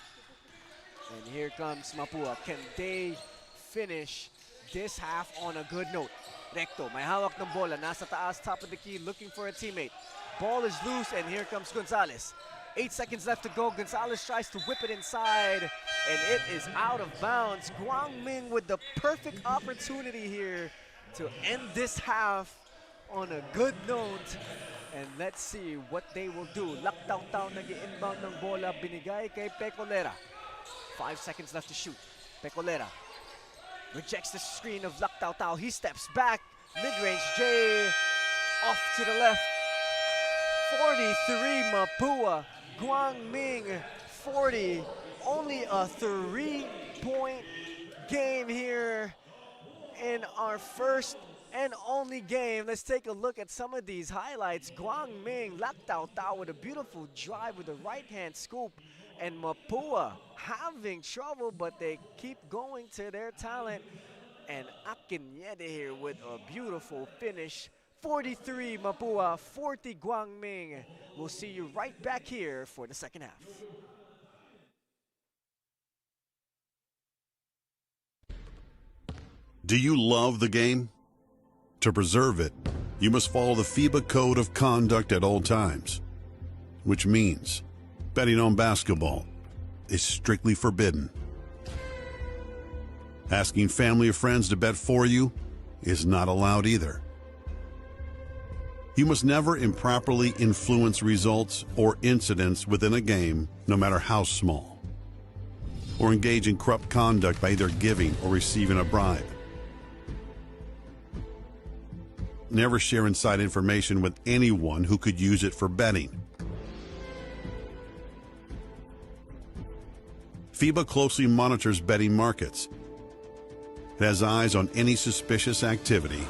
And here comes Mapua. Can they finish this half on a good note? Recto, may hawak ng bola, nasa taas, top of the key, looking for a teammate. Ball is loose, and here comes Gonzalez. 8 seconds left to go. Gonzalez tries to whip it inside, and it is out of bounds. Guangming with the perfect opportunity here to end this half on a good note. And let's see what they will do. Laktaw-taw nag-inbound ng bola, binigay kay Pecolera. 5 seconds left to shoot. Pecolera rejects the screen of Laktaw-taw. He steps back, mid-range, Jay off to the left. 43 Mapua, Guangming 40. Only a 3-point game here in our first and only game. Let's take a look at some of these highlights. Guangming, Laktaw-taw with a beautiful drive with a right-hand scoop. And Mapua having trouble, but they keep going to their talent. And Akinyede here with a beautiful finish. 43 Mapua, 40 Guangming. We'll see you right back here for the second half. Do you love the game? To preserve it, you must follow the FIBA Code of Conduct at all times, which means betting on basketball is strictly forbidden. Asking family or friends to bet for you is not allowed either. You must never improperly influence results or incidents within a game, no matter how small, or engage in corrupt conduct by either giving or receiving a bribe. Never share inside information with anyone who could use it for betting. FIBA closely monitors betting markets. It has eyes on any suspicious activity,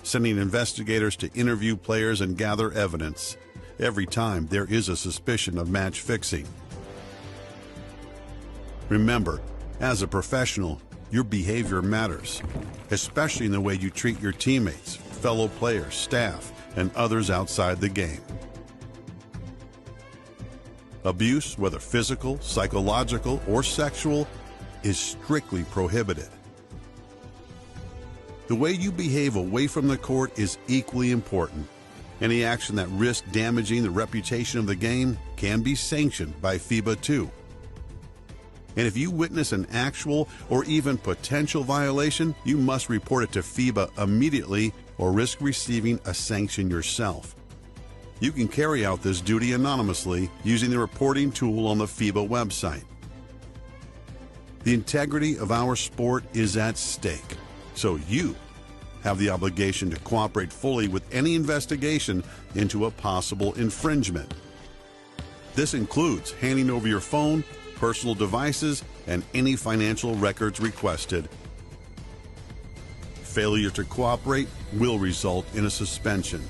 sending investigators to interview players and gather evidence every time there is a suspicion of match fixing. Remember, as a professional, your behavior matters, especially in the way you treat your teammates, fellow players, staff, and others outside the game. Abuse, whether physical, psychological, or sexual, is strictly prohibited. The way you behave away from the court is equally important. Any action that risks damaging the reputation of the game can be sanctioned by FIBA too. And if you witness an actual or even potential violation, you must report it to FIBA immediately or risk receiving a sanction yourself. You can carry out this duty anonymously using the reporting tool on the FIBA website. The integrity of our sport is at stake, so you have the obligation to cooperate fully with any investigation into a possible infringement. This includes handing over your phone, personal devices, and any financial records requested. Failure to cooperate will result in a suspension.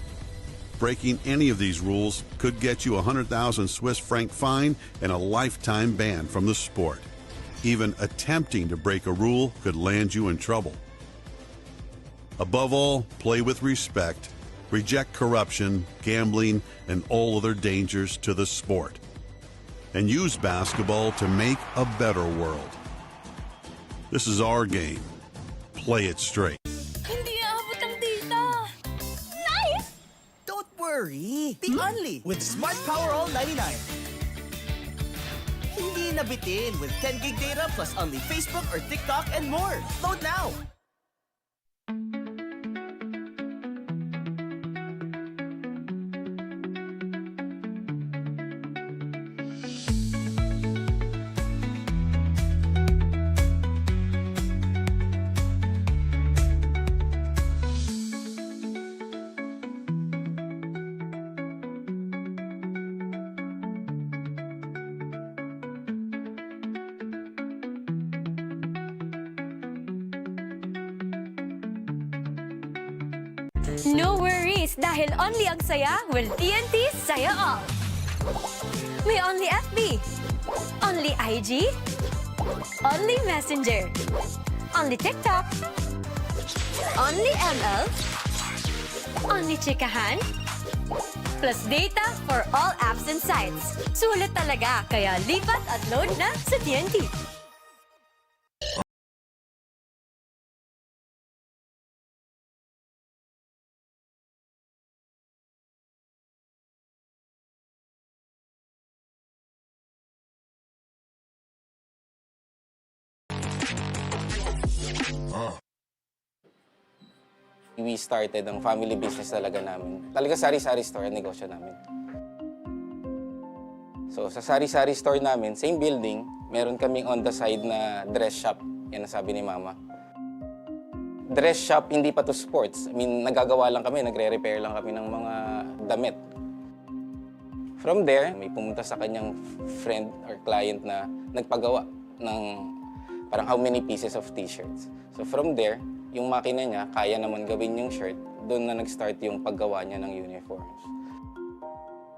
Breaking any of these rules could get you a 100,000 Swiss franc fine and a lifetime ban from the sport. Even attempting to break a rule could land you in trouble. Above all, play with respect, reject corruption, gambling, and all other dangers to the sport. And use basketball to make a better world. This is our game. Play it straight. Hindi aabot ang data. Nice! Don't worry. Be only with Smart Power All 99. Hindi nabitin with 10 gig data plus only Facebook or TikTok and more. Load now. No worries, dahil only ang saya will TNT Saya All. May only FB, only IG, only Messenger, only TikTok, only ML, only Chikahan, plus data for all apps and sites. Sulit talaga, kaya lipat at load na sa TNT. We started ang family business talaga namin. Talaga sari-sari store ang negosyo namin. So sa sari-sari store namin, same building, meron kaming on the side na dress shop. Yan ang sabi ni Mama. Dress shop, hindi pa to sports. I mean, nagagawa lang kami, nagre-repair lang kami ng mga damit. From there, may pumunta sa kanyang friend or client na nagpagawa ng parang how many pieces of t-shirts. So from there, yung makina niya, kaya naman gawin yung shirt, doon na nag-start yung paggawa niya ng uniforms.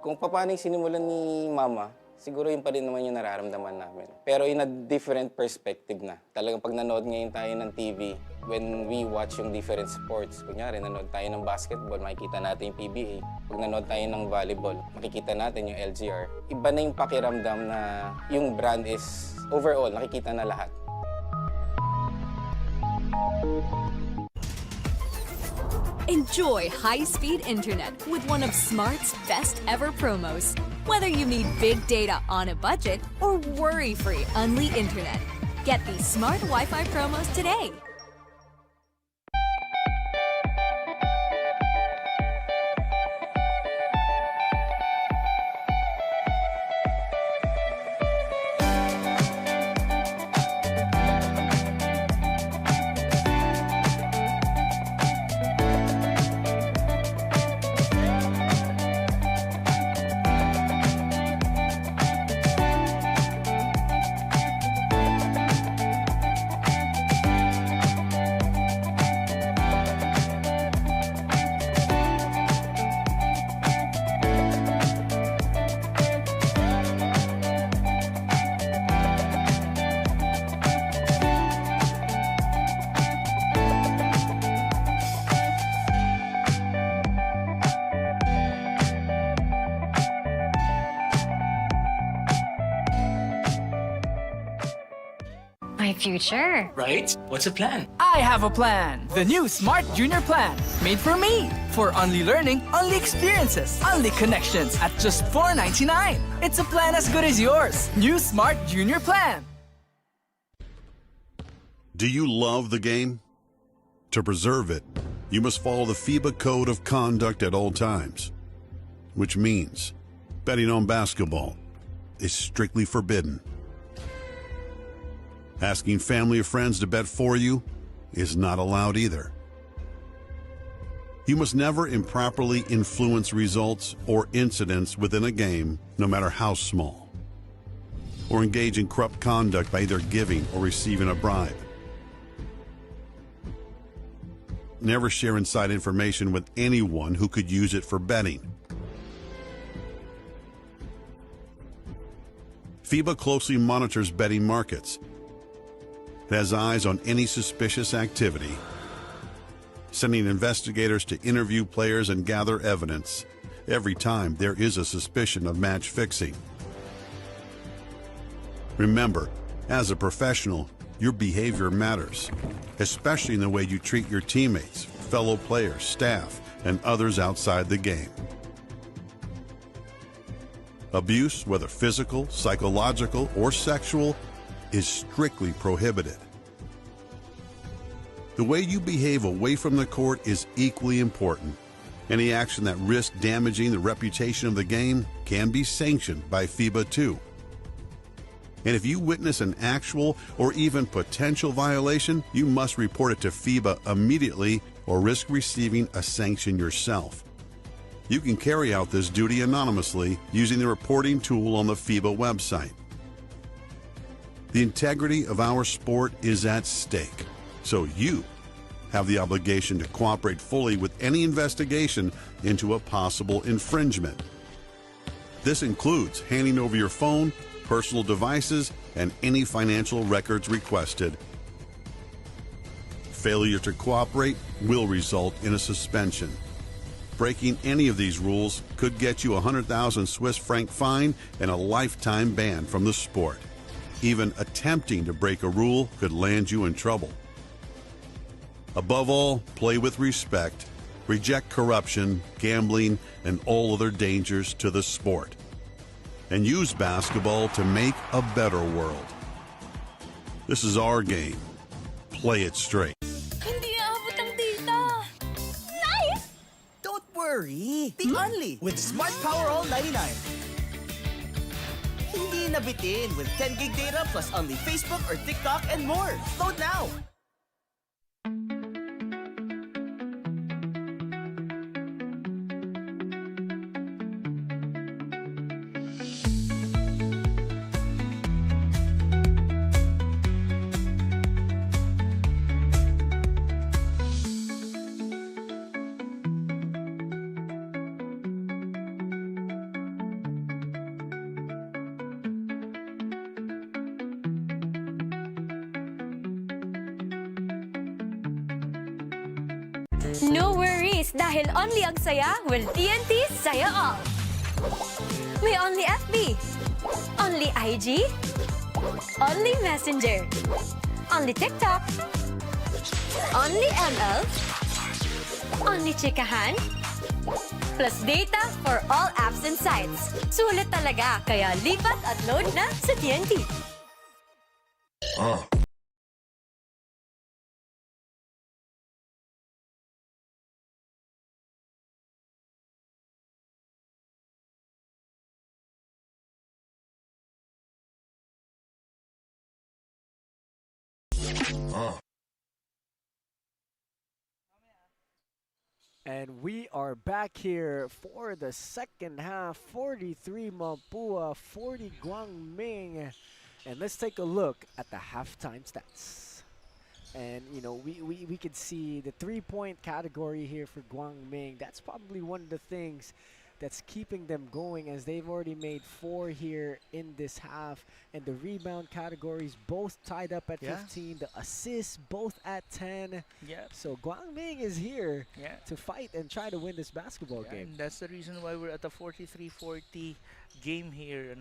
Kung paano yung sinimulan ni Mama, siguro yun pa rin naman yung nararamdaman namin. Pero in a different perspective na. Talagang pag nanood ngayon tayo ng TV, when we watch yung different sports, kunyari nanood tayo ng basketball, makikita natin yung PBA. Pag nanood tayo ng volleyball, makikita natin yung LGR. Iba na yung pakiramdam na yung brand is overall, nakikita na lahat. Enjoy high-speed internet with one of Smart's best ever promos. Whether you need big data on a budget or worry-free Unli internet. Get these Smart Wi-Fi promos today. My future. Right? What's the plan? I have a plan. The new Smart Junior Plan. Made for me. For only learning, only experiences, only connections at just $4.99. It's a plan as good as yours. New Smart Junior Plan. Do you love the game? To preserve it, you must follow the FIBA Code of Conduct at all times, which means betting on basketball is strictly forbidden. Asking family or friends to bet for you is not allowed either. You must never improperly influence results or incidents within a game, no matter how small, or engage in corrupt conduct by either giving or receiving a bribe. Never share inside information with anyone who could use it for betting. FIBA closely monitors betting markets. It has eyes on any suspicious activity sending investigators to interview players and gather evidence every time there is a suspicion of match fixing. Remember, as a professional, your behavior matters, especially in the way you treat your teammates, fellow players, staff, and others outside the game. Abuse, whether physical, psychological, or sexual, is strictly prohibited. The way you behave away from the court is equally important. Any action that risks damaging the reputation of the game can be sanctioned by FIBA too. And if you witness an actual or even potential violation, you must report it to FIBA immediately or risk receiving a sanction yourself. You can carry out this duty anonymously using the reporting tool on the FIBA website. The integrity of our sport is at stake, so you have the obligation to cooperate fully with any investigation into a possible infringement. This includes handing over your phone, personal devices, and any financial records requested. Failure to cooperate will result in a suspension. Breaking any of these rules could get you a 100,000 Swiss franc fine and a lifetime ban from the sport. Even attempting to break a rule could land you in trouble. Above all, play with respect, reject corruption, gambling, and all other dangers to the sport, and use basketball to make a better world. This is our game. Play it straight. Hindi aabot ang data. Nice! Don't worry. Be only with Smart Power All 99. Hindi nabitin with 10 gig data plus only Facebook or TikTok and more. Load now. No worries, dahil only ang saya will TNT Saya All. May only FB, only IG, only Messenger, only TikTok, only ML, only Chikahan, plus data for all apps and sites. Sulit talaga, kaya lipat at load na sa TNT. And we are back here for the second half. 43 Mapua, 40 GUANG. And let's take a look at the halftime stats. And, you know, we could see the three-point category here for GUANG. That's probably one of the things that's keeping them going, as they've already made 4 here in this half. And the rebound categories both tied up at 15. The assists both at 10. Yeah. So GUANG is here to fight and try to win this basketball game. And that's the reason why we're at a 43-40 game here,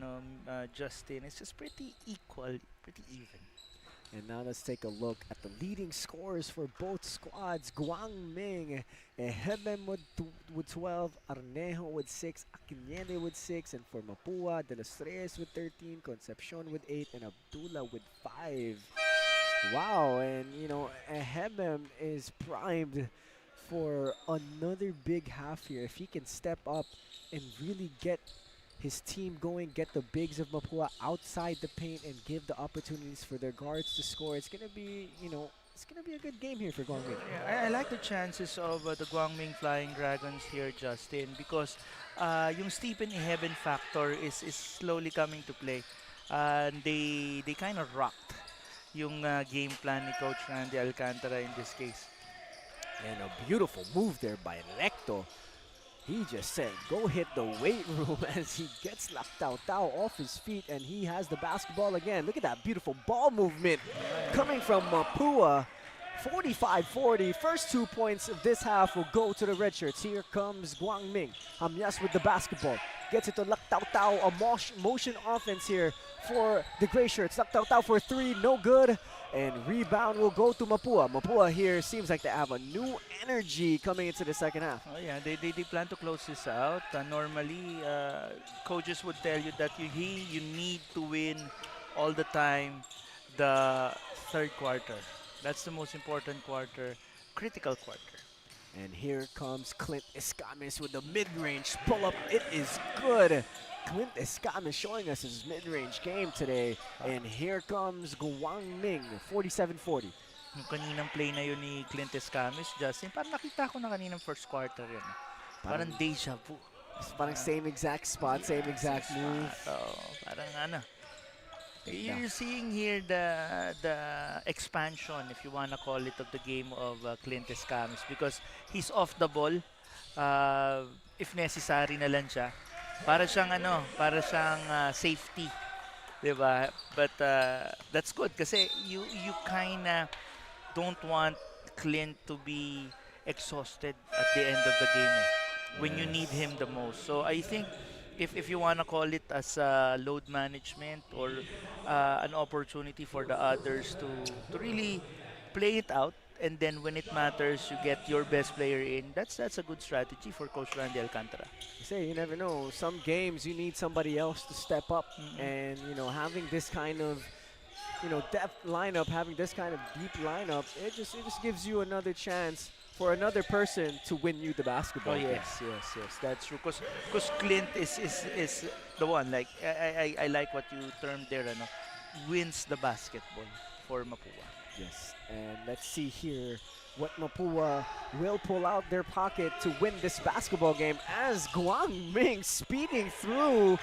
Justin. It's just pretty equal, pretty even. And now let's take a look at the leading scorers for both squads. GUANG, Ehebem with 12, Arnejo with 6, Akinyende with 6, and for Mapua, De Los Reyes with 13, Concepcion with 8, and Abdullah with 5. Wow, and you know, Ehebem is primed for another big half here. If he can step up and really get his team going, get the bigs of Mapua outside the paint and give the opportunities for their guards to score, it's going to be, you know, it's going to be a good game here for GUANG. Yeah, I like the chances of the GUANG Flying Dragons here, Justin, because yung Stephen Eheben factor is slowly coming to play. They kind of rocked yung game plan ni Coach Randy Alcantara in this case. And a beautiful move there by Recto. He just said, go hit the weight room as he gets Tao off his feet, and he has the basketball again. Look at that beautiful ball movement coming from Mapua 45-40. First 2 points of this half will go to the red shirts. Here comes Guangming. Hamyas with the basketball. Gets it to Lak Tao Tao. A motion offense here for the gray shirts. Lak Tao Tao for 3, no good. And rebound will go to Mapua. Mapua here seems like they have a new energy coming into the second half. Oh yeah, they plan to close this out. Normally, coaches would tell you that you need to win all the time the third quarter. That's the most important quarter, critical quarter. And here comes Clint Escamis with the mid-range pull-up. It is good. Clint Escamis showing us his mid-range game today. And here comes Guangming, 47-40. Yung kaninang play na yun ni Clint Escamis, Justin, parang nakita ko na kaninang first quarter yun. Parang deja vu. Parang same exact spot, same exact move. Parang ano. You're seeing here the expansion, if you wanna call it, of the game of Clint Escamis, because he's off the ball. If necessary na lang siya. Para siyang safety, 'di ba? But that's good kasi you kinda don't want Clint to be exhausted at the end of the game when you need him the most. So I think if you wanna call it as load management or an opportunity for the others to really play it out, and then when it matters, you get your best player in. That's a good strategy for Coach Randy Alcantara. You say you never know. Some games you need somebody else to step up, and having this kind of depth lineup, having this kind of deep lineup, it just gives you another chance for another person to win you the basketball. Oh yes, that's true. Because Clint is the one. Like I like what you termed there. Wins the basketball for Mapua. Yes, and let's see here what Mapua will pull out their pocket to win this basketball game as Guangming speeding through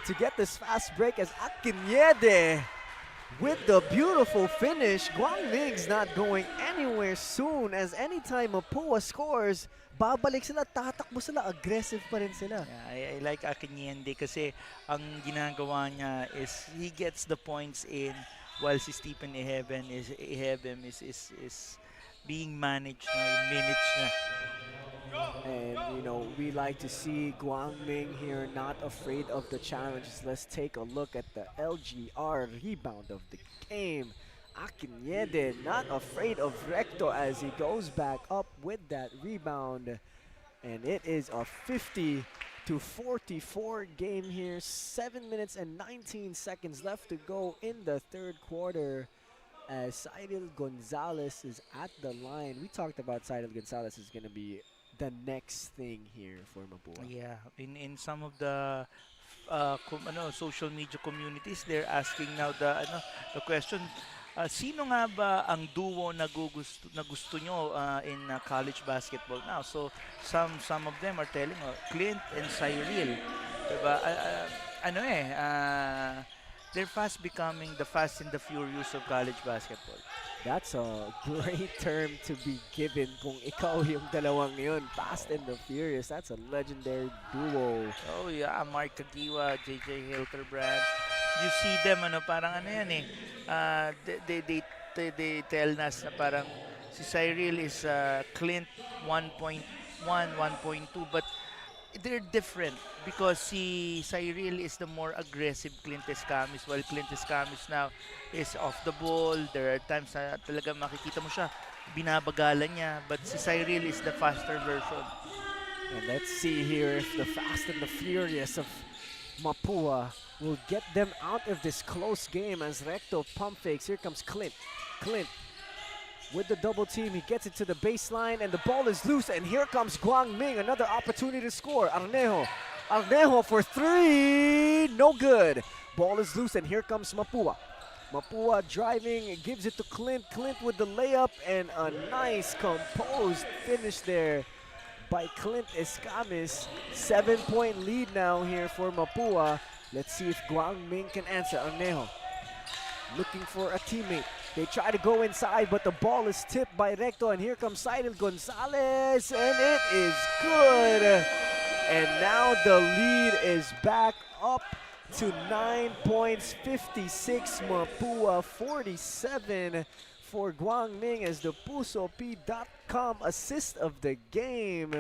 to get this fast break as Akinyede with the beautiful finish. Guangming's not going anywhere soon, as anytime Mapua scores, babalik sila, tatakbo sila, aggressive pa rin sila. Yeah, I like Akinyende kasi ang ginagawa niya is he gets the points in while si Stephen Eheben is being managed na yung minutes niya. And we like to see Guangming here not afraid of the challenges. Let's take a look at the LGR rebound of the game. Akinyede not afraid of Recto as he goes back up with that rebound. And it is a 50-44 game here. 7 minutes and 19 seconds left to go in the third quarter as Cyril Gonzalez is at the line. We talked about Cyril Gonzalez is going to be the next thing here for Mapua. Yeah, in some of the social media communities, they're asking now the question, sino nga ba ang duo na gusto nyo in college basketball now? So some of them are telling Clint and Cyril, diba? They're fast becoming the Fast and the Furious of college basketball. That's a great term to be given kung ikaw yung dalawang yun. Fast and the Furious. That's a legendary duo. Oh yeah, Mark Kagiwa, JJ Hilterbrand. You see them, parang yan they tell us na parang si Cyril is Clint 1.1, 1.2, but they're different because si Cyril is the more aggressive Clint Escamis, while Clint Escamis now is off the ball. There are times na talaga makikita mo siya, binabagalan niya, but si Cyril is the faster version. And let's see here if the Fast and the Furious of Mapua will get them out of this close game as Recto pump fakes. Here comes Clint. Clint with the double team, he gets it to the baseline and the ball is loose, and here comes Guangming, another opportunity to score. Arnejo for 3, no good. Ball is loose and here comes Mapua. Mapua driving, gives it to Clint. Clint with the layup and a nice composed finish there by Clint Escamis. 7-point lead now here for Mapua. Let's see if Guangming can answer. Arnejo looking for a teammate. They try to go inside, but the ball is tipped by Recto, and here comes Cyril Gonzalez, and it is good. And now the lead is back up to 9 points, 56 Mapua, 47 for Guangming as the PusoP.com assist of the game.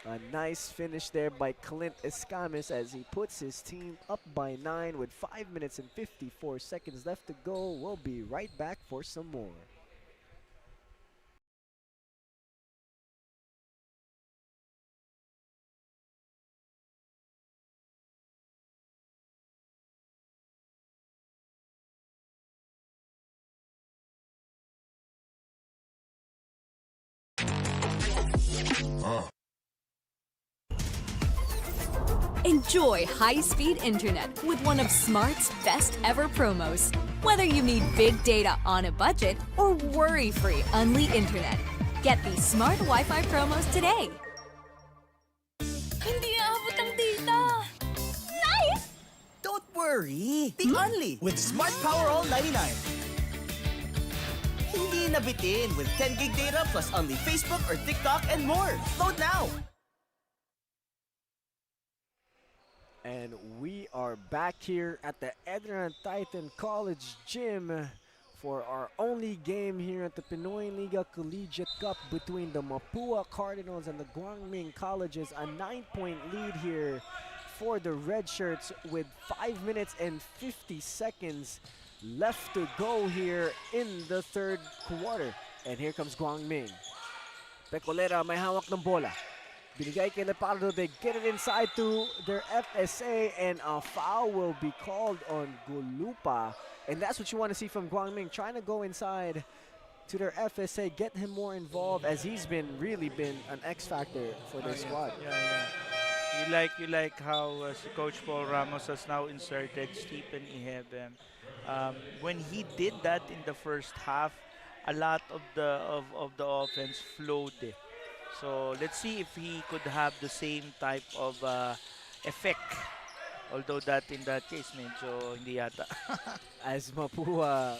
A nice finish there by Clint Escamis as he puts his team up by 9 with 5 minutes and 54 seconds left to go. We'll be right back for some more. Enjoy high-speed internet with one of Smart's best ever promos. Whether you need big data on a budget or worry-free Unli internet, get these Smart Wi-Fi promos today. Hindi aabot ang data. Nice! Don't worry. Be Unli with Smart Power All 99. Hindi nabitin with 10 gig data plus Unli Facebook or TikTok and more. Load now. And we are back here at the ENDERUN Titan College Gym for our only game here at the Pinoyliga Collegiate Cup between the Mapua Cardinals and the GUANG Colleges. A 9-point lead here for the Red Shirts with 5 minutes and 50 seconds left to go here in the third quarter. And here comes Guangming. Pecolera may hawak ng bola. Binigay kay Lepardo, they get it inside to their FSA, and a foul will be called on Gulupa. And that's what you want to see from Guangming, trying to go inside to their FSA, get him more involved, as he's really been an X factor for their squad. Yeah. You like how Coach Paul Ramos has now inserted Stephen Ihebe. When he did that in the first half, a lot of the offense flowed. So let's see if he could have the same type of effect. Although in that case, medyo hindi yata. As Mapua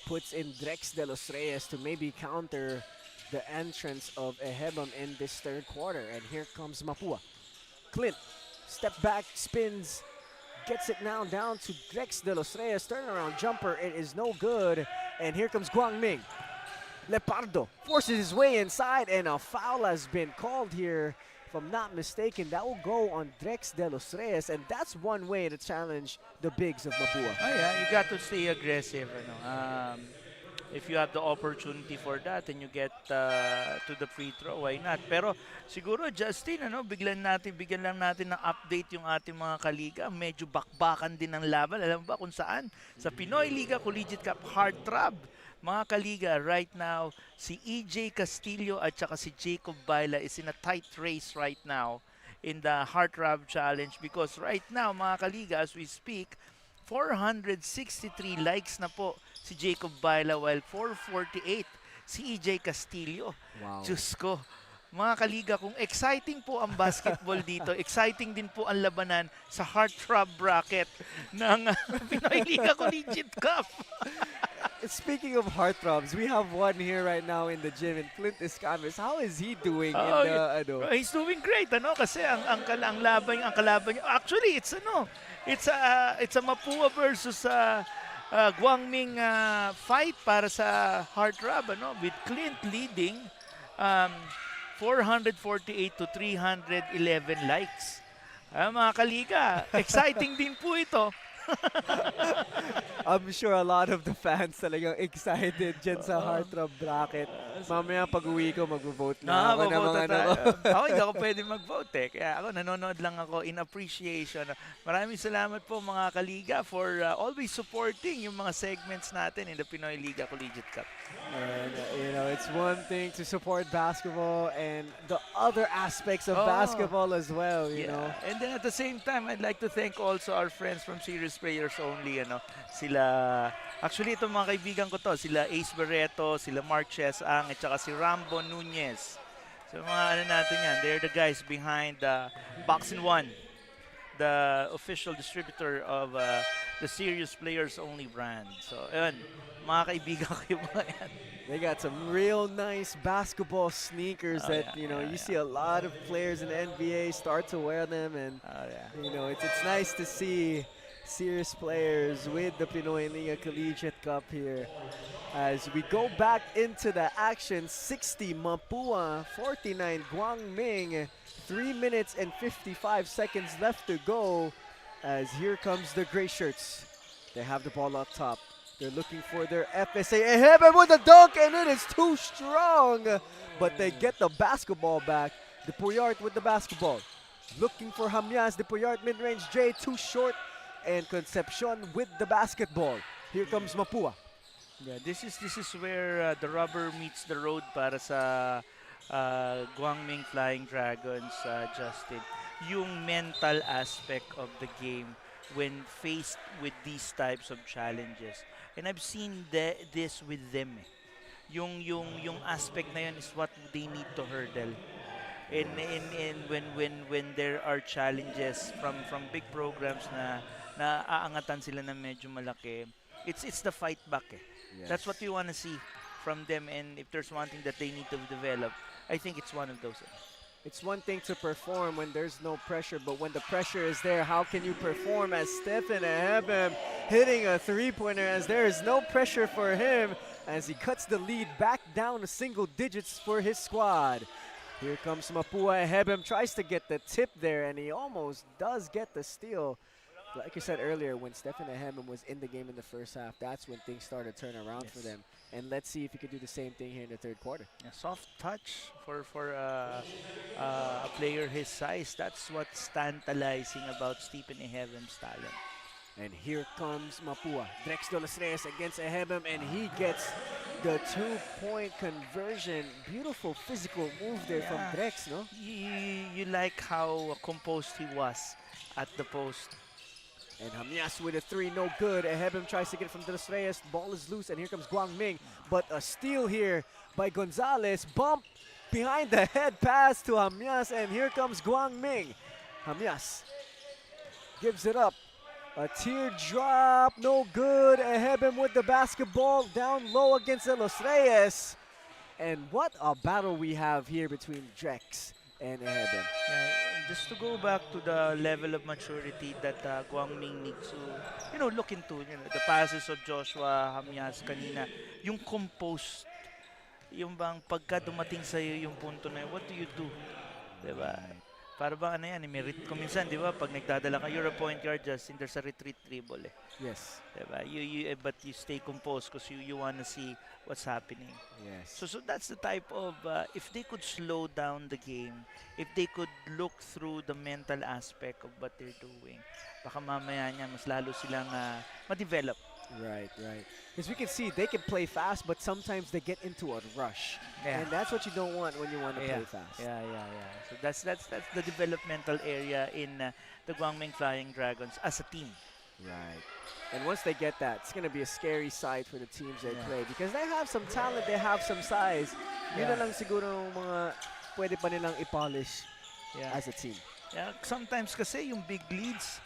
puts in Drex de los Reyes to maybe counter the entrance of Ehebam in this third quarter. And here comes Mapua. Clint, step back, spins, gets it now down to Drex de los Reyes. Turnaround jumper, it is no good. And here comes Guangming. Lepardo forces his way inside, and a foul has been called here. If I'm not mistaken, that will go on Drex de los Reyes, and that's one way to challenge the bigs of Mapua. Oh yeah, you got to stay aggressive. If you have the opportunity for that and you get to the free throw, why not? Pero siguro, Justin, bigyan lang natin ng update yung ating mga kaliga. Medyo bakbakan din ang laban. Alam mo ba kung saan? Sa Pinoyliga Collegiate Cup Heartthrob. Mga kaliga, right now, si EJ Castillo at saka si Jacob Baila is in a tight race right now in the Heartthrob Challenge, because right now, mga kaliga, as we speak, 463 likes na po si Jacob Baila, while 448 si EJ Castillo. Wow. Diyos ko. Mga kaliga, kung exciting po ang basketball dito, exciting din po ang labanan sa Heartthrob bracket ng Pinoyliga Collegiate Cup. Speaking of heartthrobs, we have one here right now in the gym, and Clint Escamis. How is he doing in the He's doing great, kasi ang kalaban niya. Actually, it's a Mapua versus Guangming fight para sa Heartthrob, with Clint leading 448 to 311 likes. Mga kaliga, exciting din po ito. I'm sure a lot of the fans talagang excited dyan sa Heartthrob bracket. Mamaya pag-uwi ko, mag-vote na ako ng mga Ako hindi ako pwede mag-vote Kaya ako nanonood lang ako in appreciation. Maraming salamat po mga kaliga for always supporting yung mga segments natin in the Pinoyliga Collegiate Cup. And it's one thing to support basketball and the other aspects of basketball as well, you know. And then at the same time, I'd like to thank also our friends from Serious Players Only, sila, actually itong mga kaibigan ko to, sila Ace Barreto, sila Mark Chesang, at saka si Rambo Nunez. So mga natin yan, they're the guys behind Boxing One, the official distributor of the Serious Players Only brand. So yun, mga kaibigan ko yung mga yan. They got some real nice basketball sneakers you see a lot of players in the NBA start to wear them, and it's nice to see serious players with the Pinoyliga Collegiate Cup here. As we go back into the action, 60 Mapua, 49 GUANG. 3 minutes and 55 seconds left to go. As here comes the gray shirts. They have the ball up top. They're looking for their FSA. Ehebe with the dunk, and it is too strong. But they get the basketball back. De Puyart with the basketball. Looking for Hamyas. De Puyart mid-range J, too short. And Concepcion with the basketball. Here comes Mapua. Yeah, this is where the rubber meets the road para sa Guangming Flying Dragons, Justin. Yung mental aspect of the game when faced with these types of challenges. And I've seen this with them. Yung aspect na yun is what they need to hurdle. And when there are challenges from big programs na aangatan sila na medyo malaki, it's the fight back. Yes. That's what we want to see from them, and if there's one thing that they need to develop, I think it's one of those. It's one thing to perform when there's no pressure, but when the pressure is there, how can you perform? As Stephen Ehebe hitting a three-pointer, as there is no pressure for him, as he cuts the lead back down to single digits for his squad. Here comes Mapua. Ehebe tries to get the tip there, and he almost does get the steal. Like you said earlier, when Stephen Ehebe was in the game in the first half, that's when things started to turn around for them. And let's see if he could do the same thing here in the third quarter. A soft touch for a player his size. That's what's tantalizing about Stephen Ehebe's talent. And here comes Mapua. Drex de los Reyes against Ehebe, and he gets the two-point conversion. Beautiful physical move there from Drex, no? You like how composed he was at the post. And Hamyas with a three, no good. Ehebe tries to get it from De Los Reyes. Ball is loose, and here comes Guangming. But a steal here by Gonzalez. Bump behind the head pass to Hamyas, and here comes Guangming. Hamyas gives it up. A teardrop, no good. Ehebe with the basketball down low against De Los Reyes. And what a battle we have here between Drex and Ehebe. Yeah, just to go back to the level of maturity that Guangming needs to, look into, the passes of Joshua Hamyas kanina, yung composed, yung bang pagka dumating sa'yo yung punto na yun, what do you do? Diba? Para bang ano yan, kung minsan, di ba, pag nagdadala ka, you're a point guard, just there's a retreat dribble. Yes. Diba? But you stay composed because you want to see what's happening. Yes. So that's the type of, if they could slow down the game, if they could look through the mental aspect of what they're doing, baka mamaya niya mas lalo silang ma-develop. Right. Because we can see they can play fast, but sometimes they get into a rush. Yeah. And that's what you don't want when you want to play fast. Yeah. So that's the developmental area in the Guangming Flying Dragons as a team. Right. And once they get that, it's going to be a scary sight for the teams they play because they have some talent, they have some size. Yun na lang siguro mga pwede pa nilang i-polish as a team. Yeah, sometimes kasi yung big leads,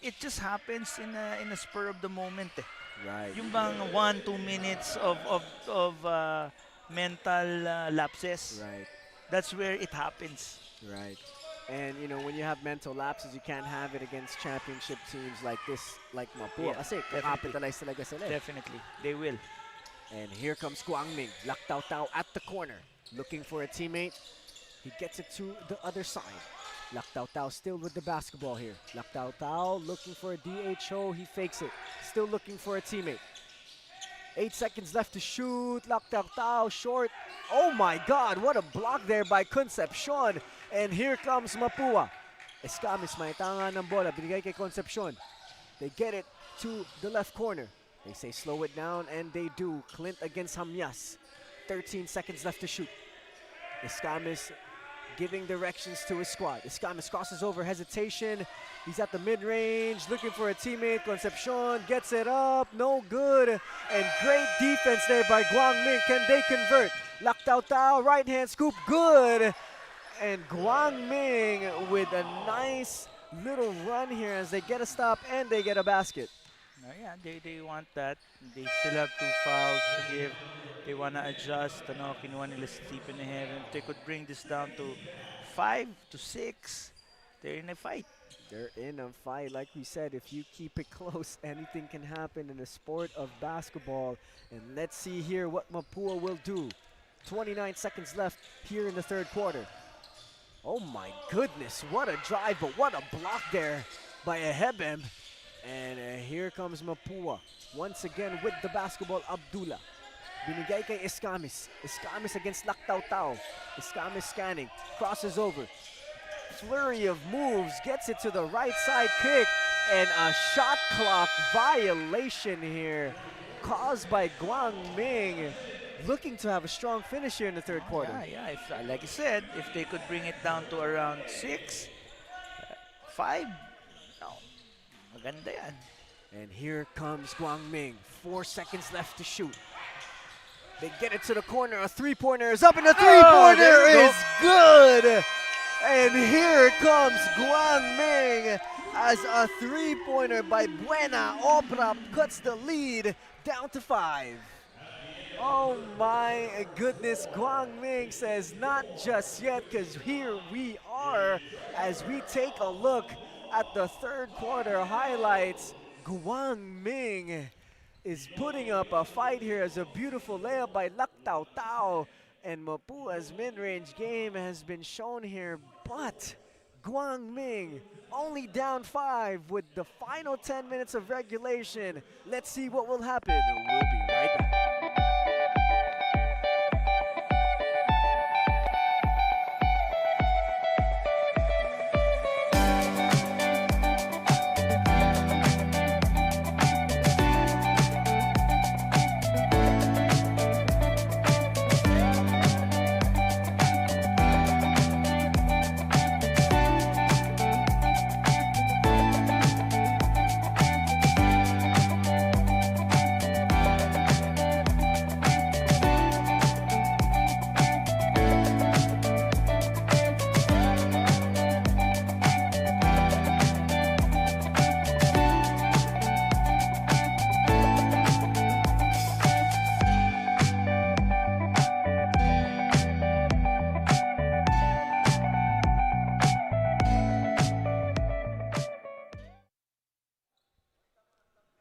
it just happens in a spur of the moment. Right. Yung bang 1-2 minutes of mental lapses. Right. That's where it happens. Right. And when you have mental lapses, you can't have it against championship teams like this, like Mapua. Kasi capitalize talaga sila. Definitely, they will. And here comes Guangming, Laktao at the corner, looking for a teammate. He gets it to the other side. Laktao still with the basketball here. Laktao looking for a DHO, he fakes it. Still looking for a teammate. 8 seconds left to shoot. Laktao short. Oh my God, what a block there by Concepcion. And here comes Mapua. Escamis maitangan ng bola. Binigay kay Concepcion. They get it to the left corner. They say slow it down, and they do. Clint against Hamyas. 13 seconds left to shoot. Escamis giving directions to his squad. Escamis crosses over, hesitation. He's at the mid-range, looking for a teammate. Concepcion gets it up, no good. And great defense there by Guangming. Can they convert? Laktao, right-hand scoop, good. And Guangming with a nice little run here as they get a stop and they get a basket. They want that. They still have 2 fouls to give. They want to adjust. Kinuha nila Stephen Ehebe. They could bring this down to 5 to 6. they're in a fight. They're in a fight. Like we said, if you keep it close, anything can happen in the sport of basketball. And let's see here what Mapua will do. 29 seconds left here in the third quarter. Oh my goodness, what a drive, but what a block there by Ehebem. And here comes Mapua. Once again with the basketball, Abdullah. Binigay kay Escamis. Escamis against Lactaw-Taw. Escamis scanning, crosses over. Flurry of moves, gets it to the right side kick, and a shot clock violation here caused by Guang Ming, looking to have a strong finish here in the third quarter. Yeah, if, like I said, if they could bring it down to around 6, 5, no, maganda yan. And here comes Guang Ming, 4 seconds left to shoot. They get it to the corner, a three-pointer is up, and the three-pointer is good! And here comes Guang Ming as a three-pointer by Buena Obra cuts the lead down to 5. Oh my goodness, Guang Ming says not just yet, because here we are as we take a look at the third quarter highlights. Guang Ming is putting up a fight here as a beautiful layup by Lactaw-Taw. And Mapua's mid-range game has been shown here, but Guang Ming only down 5 with the final 10 minutes of regulation. Let's see what will happen. We'll be right back.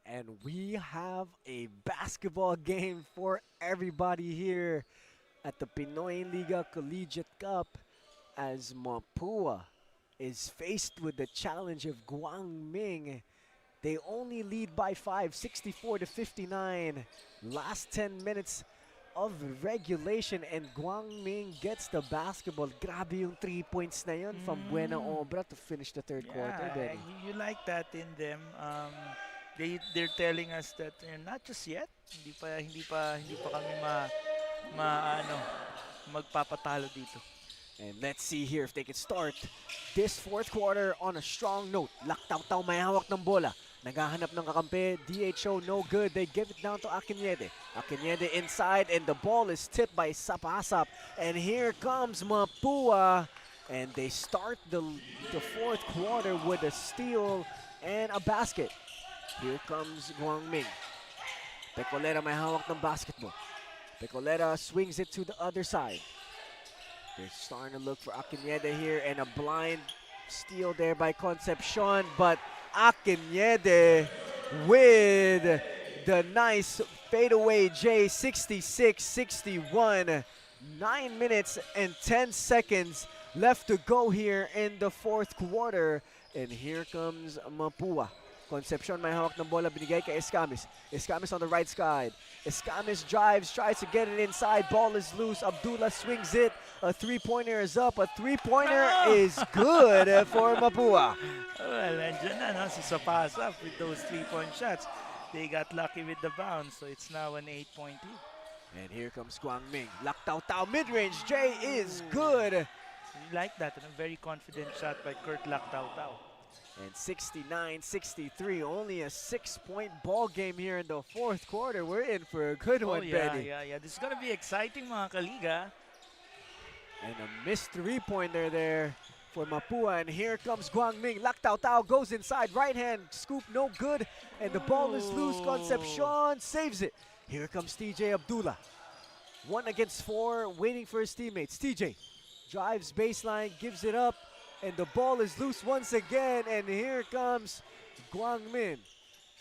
And we have a basketball game for everybody here at the Pinoyliga Collegiate Cup as Mapua is faced with the challenge of Guang Ming. They only lead by 5, 64-59. Last 10 minutes of regulation and Guang Ming gets the basketball. Grabe yung 3 points na yun from Buena Obra to finish the third quarter, Benny. You like that in them. They're telling us that not just yet, hindi pa kami magpapatalo dito. And let's see here if they can start this fourth quarter on a strong note. Lactaw-Taw may hawak ng bola. Naghahanap ng kakampi. DHO no good. They give it down to Akinyede. Akinyede inside and the ball is tipped by Sapasap. And here comes Mapua. And they start the fourth quarter with a steal and a basket. Here comes Guang Ming. Pecolera may hawak ng basketball. Pecolera swings it to the other side. They're starting to look for Akinyede here and a blind steal there by Concepcion, but Akinyede with the nice fadeaway J, 66-61. 9 minutes and 10 seconds left to go here in the fourth quarter. And here comes Mapua. Concepcion may hawak ng bola, binigay kay Escamis. Escamis on the right side. Escamis drives, tries to get it inside. Ball is loose. Abdullah swings it. A three-pointer is up. A three-pointer is good for Mapua. Well, andyan na, si Sapasap with those 3-point shots. They got lucky with the bounce, so it's now an 8-point lead. And here comes Guang Ming. Lactaw-Taw mid-range. J is good. You like that, and a very confident shot by Kurt Lactaw-Taw. And 69-63, only a 6-point ball game here in the fourth quarter. We're in for a good one, Benny. Yeah. This is going to be exciting, mga kaliga. And a missed three-pointer there for Mapua. And here comes Guang Ming. Lactaw-Taw goes inside. Right hand scoop, no good. And the ball is loose. Concepcion saves it. Here comes TJ Abdullah. 1 against 4, waiting for his teammates. TJ drives baseline, gives it up. And the ball is loose once again. And here comes Guangmin.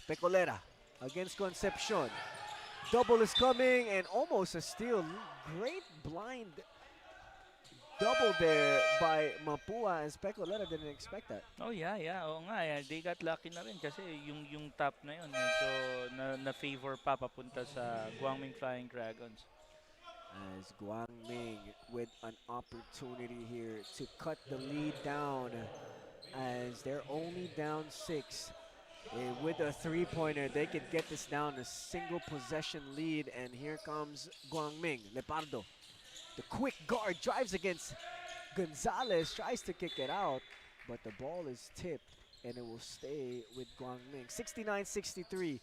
Pecolera against Concepcion. Double is coming and almost a steal. Great blind double there by Mapua, and Pecolera didn't expect that. Oh yeah, yeah. Oo nga, yeah. They got lucky na rin kasi yung top na yun medyo na favor pa papunta sa Guangming Flying Dragons. As Guangming with an opportunity here to cut the lead down, as they're only down 6. With a three-pointer, they could get this down a single possession lead. And here comes Guangming. Lepardo, the quick guard, drives against Gonzalez, tries to kick it out, but the ball is tipped and it will stay with Guangming. 69-63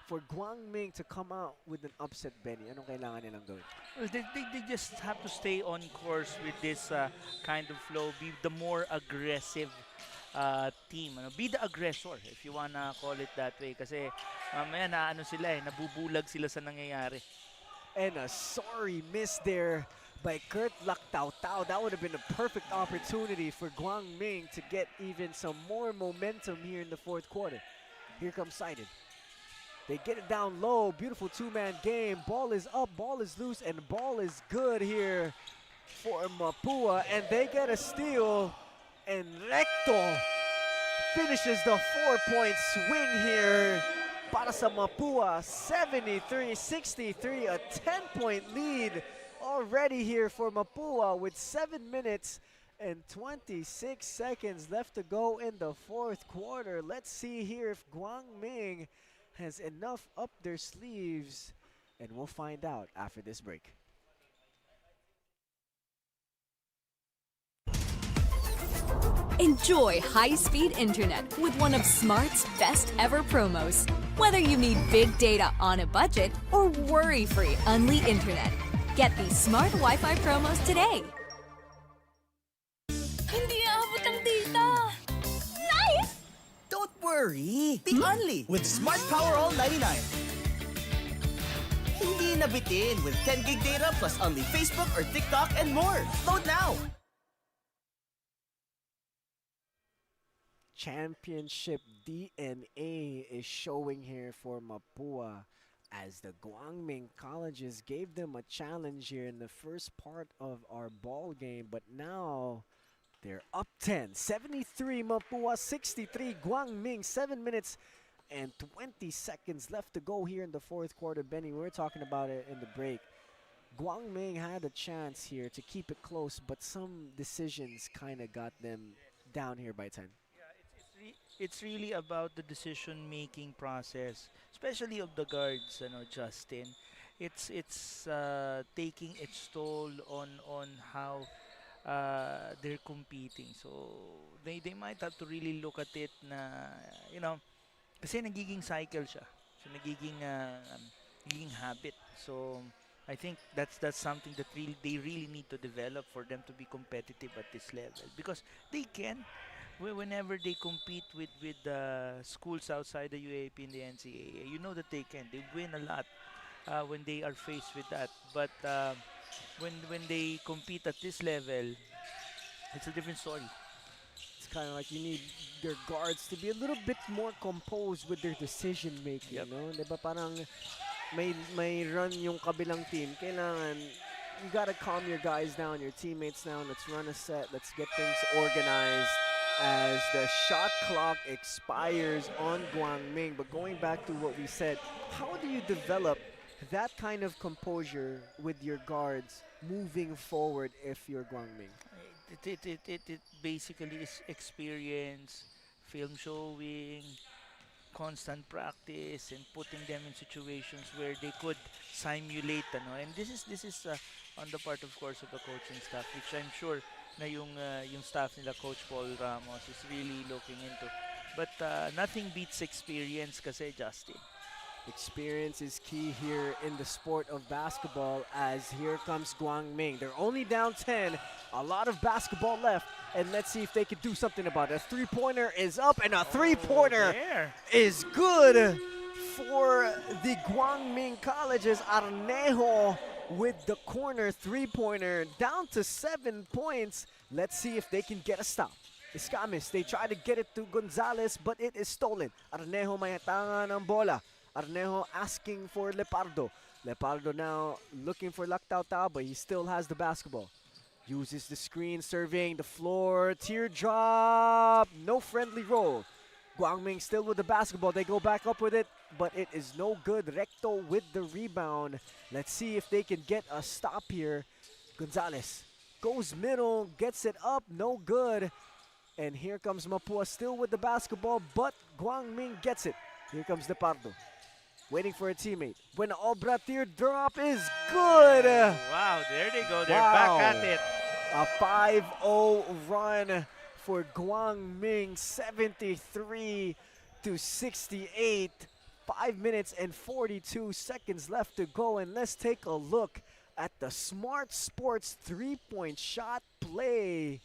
for Guangming to come out with an upset, Benny. Anong kailangan nilang gawin? Well, they just have to stay on course with this kind of flow, be the more aggressive team. Be the aggressor, if you wanna call it that way. Kasi mamaya nabubulag sila sa nangyayari. And a sorry miss there by Kurt Lactautau. That would have been a perfect opportunity for Guangming to get even some more momentum here in the fourth quarter. Here comes Sidon. They get it down low. Beautiful two-man game. Ball is up, ball is loose, and ball is good here for Mapua. And they get a steal. And Recto finishes the 4-point swing here para sa Mapua. 73-63, a 10-point lead already here for Mapua with 7 minutes and 26 seconds left to go in the fourth quarter. Let's see here if Guangming has enough up their sleeves, and we'll find out after this break. Enjoy high-speed internet with one of Smart's best ever promos. Whether you need big data on a budget or worry-free Unli internet, get these Smart Wi-Fi promos today. Hindi aabot ang data. Nice! Don't worry. Be Only with Smart Power All 99. Hindi nabitin with 10 gig data plus only Facebook or TikTok and more. Load now. Championship DNA is showing here for Mapua, as the Guangming colleges gave them a challenge here in the first part of our ball game, but now they're up 10. 73 Mapua, 63 Guangming. 7 minutes and 20 seconds left to go here in the fourth quarter. Benny, we were talking about it in the break. Guangming had a chance here to keep it close, but some decisions kind of got them down here by 10. It's really about the decision-making process, especially of the guards, Justin. It's taking its toll on how they're competing. So they might have to really look at it na, kasi nagiging cycle siya. So nagiging habit. So I think that's something that they really need to develop for them to be competitive at this level, because they can. Whenever they compete with schools outside the UAP and the NCAA, you know that they can. They win a lot when they are faced with that. But when they compete at this level, it's a different story. It's kind of like you need your guards to be a little bit more composed with their decision making. Yep. No? Diba parang may run yung kabilang team. Kailangan you gotta calm your guys down, your teammates down. Let's run a set. Let's get things organized as the shot clock expires on Guangming. But going back to what we said, how do you develop that kind of composure with your guards moving forward if you're Guangming? It basically is experience, film showing, constant practice, and putting them in situations where they could simulate, and this is on the part, of course, of the coaching staff, which I'm sure na yung staff nila, Coach Paul Ramos, is really looking into. But nothing beats experience kasi, Justin. Experience is key here in the sport of basketball, as here comes Guangming. They're only down 10, a lot of basketball left, and let's see if they can do something about it. A three-pointer is up, and a three-pointer is good for the Guangming colleges. Arnejo with the corner three-pointer, down to 7 points. Let's see if they can get a stop. Escamis, they try to get it to Gonzalez, but it is stolen. Arnejo may hatangan ng bola. Arnejo asking for Lepardo. Lepardo now looking for Lactao, but he still has the basketball. Uses the screen, surveying the floor. Teardrop. No friendly roll. Guangming still with the basketball. They go back up with it, but it is no good. Recto with the rebound. Let's see if they can get a stop here. Gonzalez goes middle, gets it up, no good. And here comes Mapua still with the basketball, but Guangming gets it. Here comes Lepardo, waiting for a teammate. Buena Obra, teardrop is good. Wow, there they go. They're back at it. A 5-0 run for Guangming, 73 to 68. 5 minutes and 42 seconds left to go, and let's take a look at the Smart Sports three-point shot play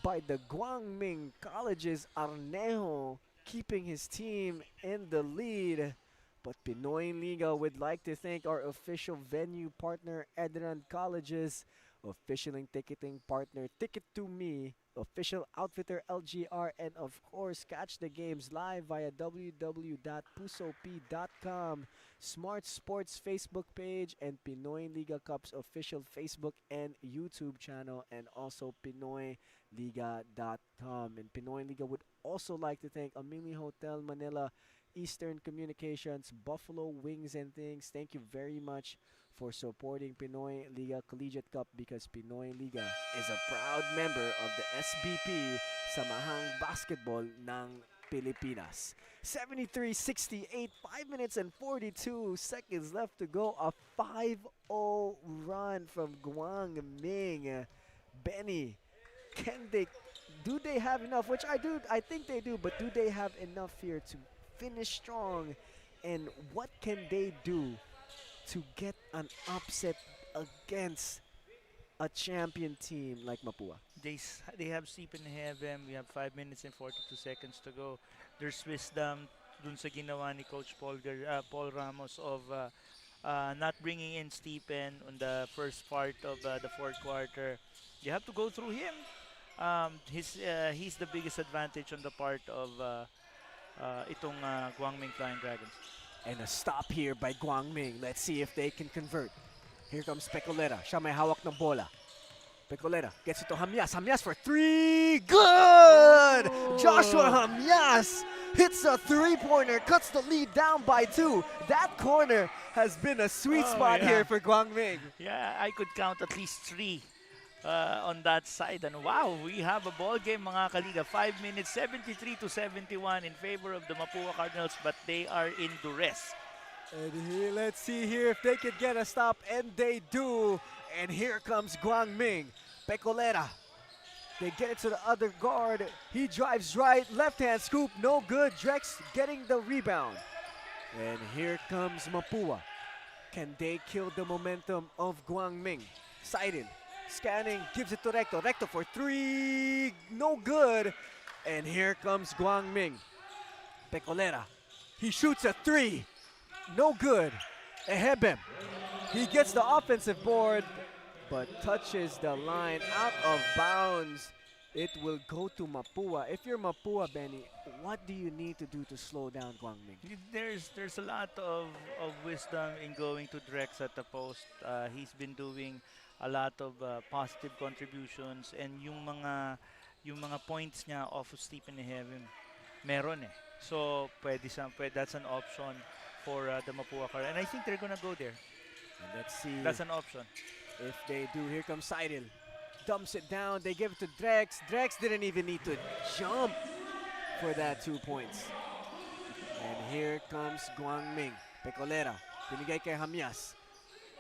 by the Guangming College's Arnejo, keeping his team in the lead. But Pinoyliga would like to thank our official venue partner, ENDERUN Colleges, officialing ticketing partner Ticket to Me, official outfitter LGR, and of course catch the games live via www.pusop.com, Smart Sports Facebook page, and Pinoyliga Cup's official Facebook and YouTube channel, and also PinoyLiga.com. And Pinoyliga would also like to thank Amili Hotel Manila, Eastern Communications, Buffalo Wings and Things. Thank you very much for supporting Pinoyliga Collegiate Cup, because Pinoyliga is a proud member of the SBP, Samahang Basketball ng Pilipinas. 73-68, 5 minutes and 42 seconds left to go. A 5-0 run from Guangming. Benny, do they have enough? Which I think they do, but do they have enough here to finish strong? And what can they do to get an upset against a champion team like Mapua? They have sleep in heaven. We have 5 minutes and 42 seconds to go. There's wisdom dun sa ginawa ni Coach Paul Ramos of not bringing in Stephen on the first part of the fourth quarter. You have to go through him. He's the biggest advantage on the part of itong Guangming Flying Dragons. And a stop here by Guangming. Let's see if they can convert. Here comes Pecolera. Siya may hawak ng bola. Pecolera gets it to Hamias. Hamias for three. Good! Joshua Hamias hits a three-pointer, cuts the lead down by 2. That corner has been a sweet spot here for Guangming. Yeah, I could count at least 3 on that side. And wow, we have a ball game, mga kaliga. 5 minutes, 73 to 71 in favor of the Mapua Cardinals, but they are in duress. And here, let's see here if they can get a stop, and they do. And here comes Guangming. Pecolera. They get it to the other guard. He drives right, left-hand scoop, no good. Drex getting the rebound. And here comes Mapua. Can they kill the momentum of Guangming? Sidon, scanning, gives it to Recto. Recto for 3, no good. And here comes Guangming. Pecolera. He shoots a 3, no good. Ehebem. He gets the offensive board, but touches the line out of bounds. It will go to Mapua. If you're Mapua, Benny, what do you need to do to slow down Guangming? There's a lot of wisdom in going to Drex at the post. He's been doing a lot of positive contributions, and yung mga points niya off of Stephen Heaven, meron eh. So that's an option for the Mapua Cardinals, and I think they're gonna go there. And let's see. That's an option. If they do, here comes Seidel. Dumps it down. They give it to Drex. Drex didn't even need to jump for that 2 points. And here comes Guangming. Pecolera. Binigay kay Hamias.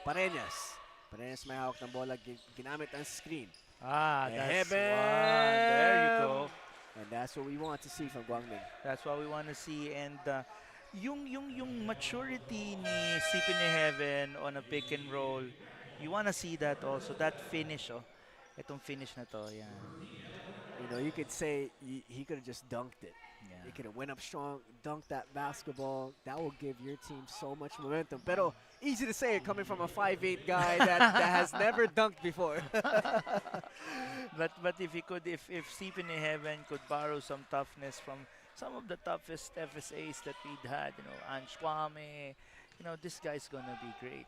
Pareñas. Pareñas may hawak ng bola. Ginamit ang screen. That's one. There you go. And that's what we want to see from Guangming. That's what we want to see. And yung maturity ni Stephen Heaven on a pick and roll, you want to see that also. That finish, itong finish na to, yeah. You know, you could say he could have just dunked it. Yeah. You could have went up strong, dunked that basketball. That will give your team so much momentum. Pero easy to say it coming from a 5'8" guy that has never dunked before. But if Stephen in Heaven could borrow some toughness from some of the toughest FSAs that we'd had, Ange Kwame, this guy's gonna be great.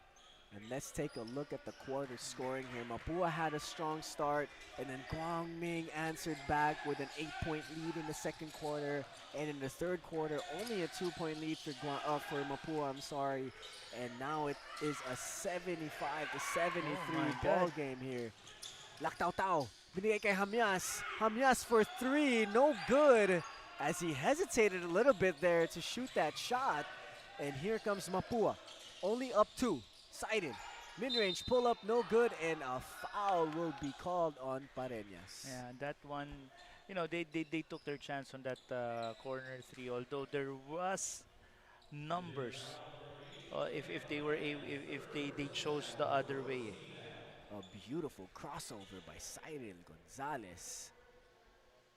And let's take a look at the quarter scoring here. Mapua had a strong start, and then GUANG answered back with an 8-point lead in the second quarter. And in the third quarter, only a 2-point lead for Mapua, I'm sorry. And now it is a 75-73 ball game here. Laktaw-taw, binigay kay Hamyas. Hamyas for 3, no good. As he hesitated a little bit there to shoot that shot. And here comes Mapua, only up 2. Sided. Mid-range pull-up, no good, and a foul will be called on Pareñas. Yeah, that one, they took their chance on that corner 3, although there was numbers if they chose the other way. A beautiful crossover by Cyril Gonzalez.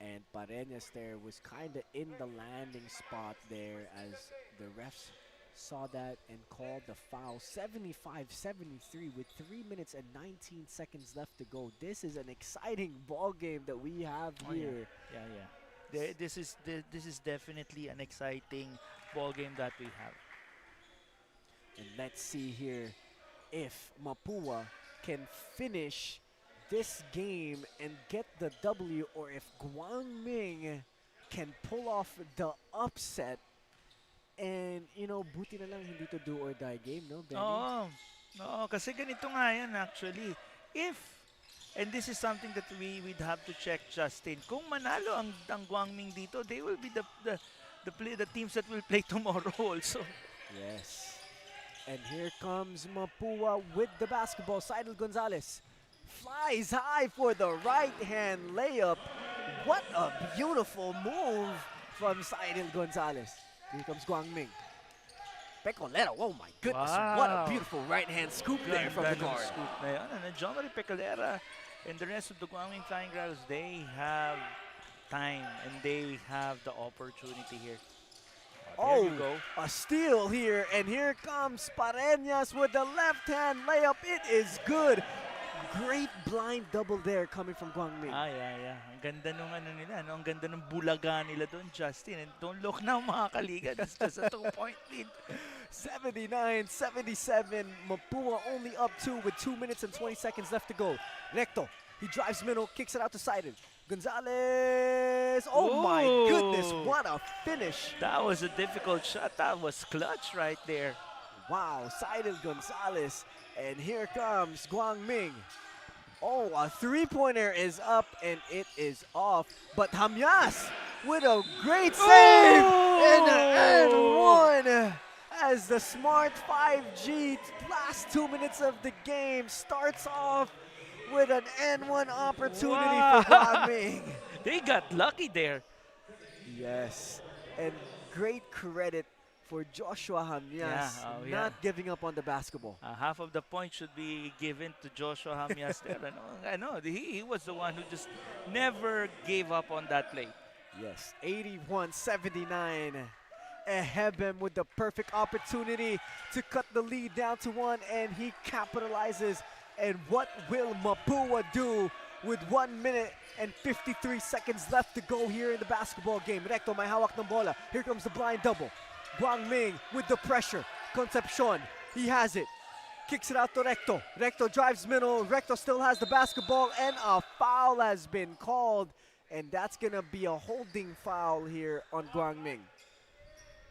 And Pareñas there was kind of in the landing spot there as the refs saw that and called the foul. 75-73 with 3 minutes and 19 seconds left to go. This is an exciting ball game that we have here. Yeah. This is definitely an exciting ball game that we have. And let's see here if Mapua can finish this game and get the W, or if GUANG can pull off the upset. And, buti na lang hindi to do or die game, no, Benny? Oo, kasi ganito nga yan actually. And this is something that we'd have to check, Justin. Kung manalo ang GUANG dito, they will be the teams that will play tomorrow also. Yes. And here comes Mapua with the basketball. Cyril Gonzalez flies high for the right-hand layup. What a beautiful move from Cyril Gonzalez. Here comes GUANG. Pecolera, oh my goodness, what a beautiful right-hand scoop there from the guard. Scoop na yan. And John Marie Pecolera and the rest of the GUANG Flying Dragons, they have time and they have the opportunity here. There you go. A steal here, and here comes Pareñas with the left-hand layup. It is good. Great blind double there coming from GUANG. Yeah. Ang ganda nung nila, no? Ang ganda ng bulaga nila doon, Justin. And don't look now, mga kaliga. That's just a 2-point lead. 79-77. Mapua only up 2 with 2 minutes and 20 seconds left to go. Recto, he drives middle, kicks it out to Sided. Gonzalez, oh my goodness, what a finish. That was a difficult shot. That was clutch right there. Wow, Cyril Gonzalez. And here comes GUANG. Oh, a three-pointer is up and it is off. But Hamyas with a great save and one as the smart 5G last 2 minutes of the game starts off with an N1 opportunity for GUANG. They got lucky there. Yes, and great credit for Joshua Hamyas not giving up on the basketball. Half of the point should be given to Joshua Hamyas there. I know. He was the one who just never gave up on that play. Yes, 81-79. Ehebem with the perfect opportunity to cut the lead down to 1, and he capitalizes. And what will Mapua do with 1 minute and 53 seconds left to go here in the basketball game? Recto, may hawak ng bola. Here comes the blind double. GUANG with the pressure. Concepcion, he has it. Kicks it out to Recto. Recto drives middle. Recto still has the basketball, and a foul has been called. And that's going to be a holding foul here on GUANG.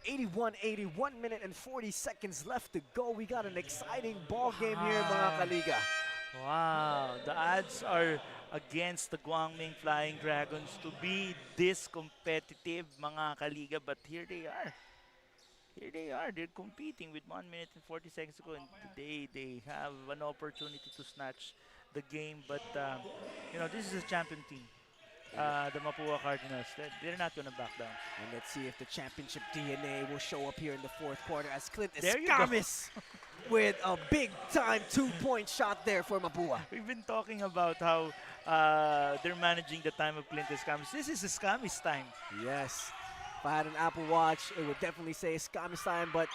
81-80, 1 minute and 40 seconds left to go. We got an exciting ball game here, mga kaliga. Wow, the odds are against the GUANG Flying Dragons to be this competitive, mga kaliga, but here they are. Here they are. They're competing with 1 minute and 40 seconds to go, and today they have an opportunity to snatch the game. But this is a champion team. The Mapua Cardinals, they're not going to back down. And let's see if the championship DNA will show up here in the fourth quarter as Clint There you Escamis with a big-time 2-point shot there for Mapua. We've been talking about how they're managing the time of Clint Escamis. This is Escamis' time. Yes. If I had an Apple Watch, it would definitely say Escamis time, but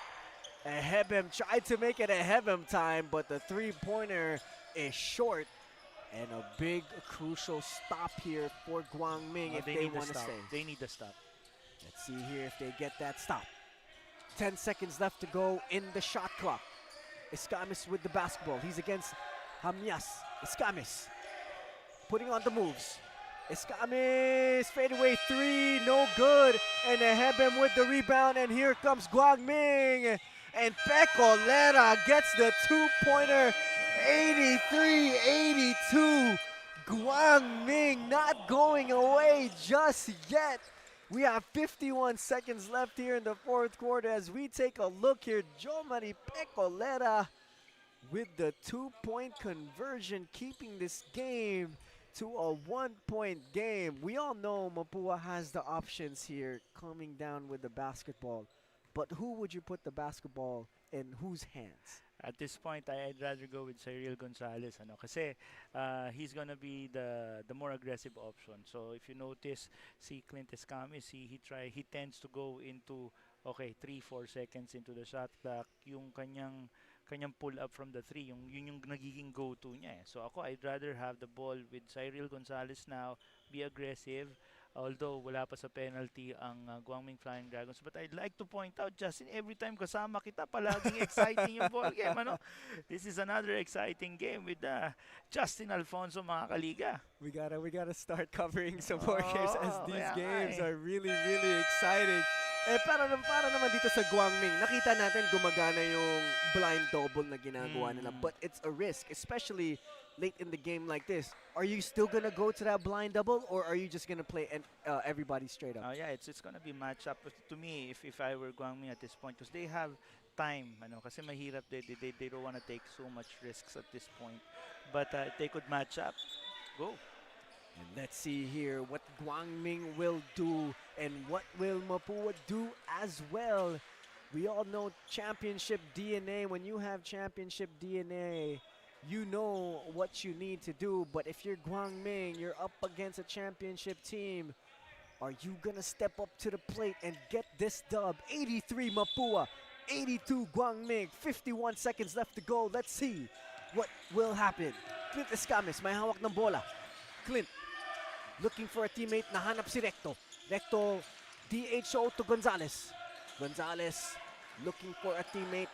Ehebem tried to make it a Ehebem time, but the three-pointer is short. And a big, crucial stop here for Guangming if they want to stay. They need the stop. Let's see here if they get that stop. 10 seconds left to go in the shot clock. Escamis with the basketball. He's against Hamyas. Escamis putting on the moves. Escamis, fadeaway three, no good. And Ehebem with the rebound, and here comes Guangming. And Pecolera gets the two-pointer, 83-82. Guangming not going away just yet. We have 51 seconds left here in the fourth quarter as we take a look here. Jomari Pecolera with the two-point conversion, keeping this game to a one-point game. We all know Mapua has the options here coming down with the basketball. But who would you put the basketball in whose hands? At this point, I'd rather go with Cyril Gonzalez, kasi he's gonna be the more aggressive option. So if you notice, si Clint Escamis, he tends to go into 3-4 seconds into the shot clock. Yung kanyang pull up from the three, yun yung nagiging go-to niya. So ako, I'd rather have the ball with Cyril Gonzalez now, be aggressive. Although wala pa sa penalty ang Guangming Flying Dragons. But I'd like to point out, Justin, every time kasama kita, palaging exciting yung ball game. This is another exciting game with Justin Alfonso, mga kaliga. We gotta start covering some more games as these games are really, really exciting. Para naman dito sa Guangming, nakita natin gumagana yung blind double na ginagawa nila. But it's a risk, especially late in the game like this. Are you still gonna go to that blind double, or are you just gonna play everybody straight up? Yeah, it's gonna be match up to me if I were Guangming at this point, because they have time, kasi mahirap, they don't want to take so much risks at this point. But if they could match up, go. And let's see here what Guangming will do and what will Mapua do as well. We all know championship DNA. When you have championship DNA, you know what you need to do. But if you're Guangming, you're up against a championship team. Are you going to step up to the plate and get this dub? 83 Mapua, 82 Guangming, 51 seconds left to go. Let's see what will happen. Clint Escamis, may hawak ng bola. Clint looking for a teammate, nahanap si Recto. Recto, DHO to Gonzalez. Gonzalez looking for a teammate.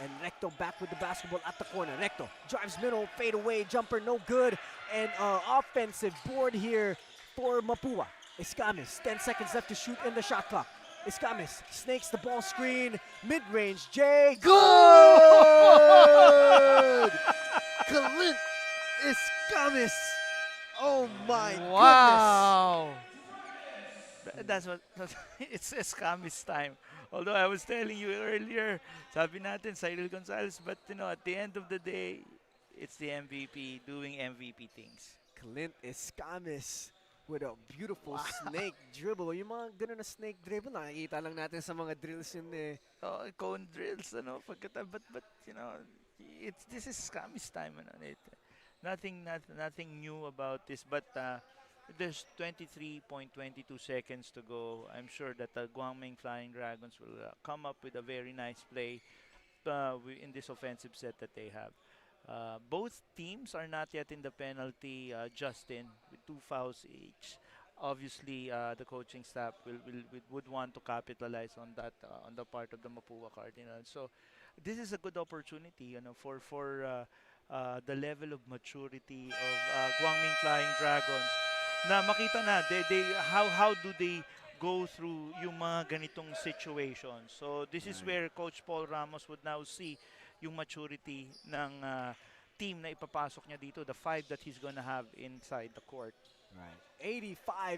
And Recto back with the basketball at the corner. Recto drives middle, fade away, jumper no good. And offensive board here for Mapua. Escamis, 10 seconds left to shoot in the shot clock. Escamis snakes the ball screen, mid-range, Jay, good! Clint Escamis. Oh my goodness. That's what it's Escamis time. Although I was telling you earlier, sabi natin Cyril Gonzalez, but at the end of the day, it's the MVP doing MVP things. Clint Escamis with a beautiful snake dribble. Yung mga ganun na snake dribble, nakikita lang natin sa mga drills yun eh. Oh, cone drills, but this is Escamis time, Nothing new about this, but there's 23.22 seconds to go. I'm sure that the Guangming Flying Dragons will come up with a very nice play in this offensive set that they have. Both teams are not yet in the penalty, Justin, with 2 fouls each. Obviously, the coaching staff would want to capitalize on that on the part of the Mapua Cardinals. So this is a good opportunity, for the level of maturity of Guangming Flying Dragons. Na makita na how do they go through yung mga ganitong situations. So this is where Coach Paul Ramos would now see yung maturity ng team na ipapasok niya dito, the 5 that he's gonna have inside the court. Right.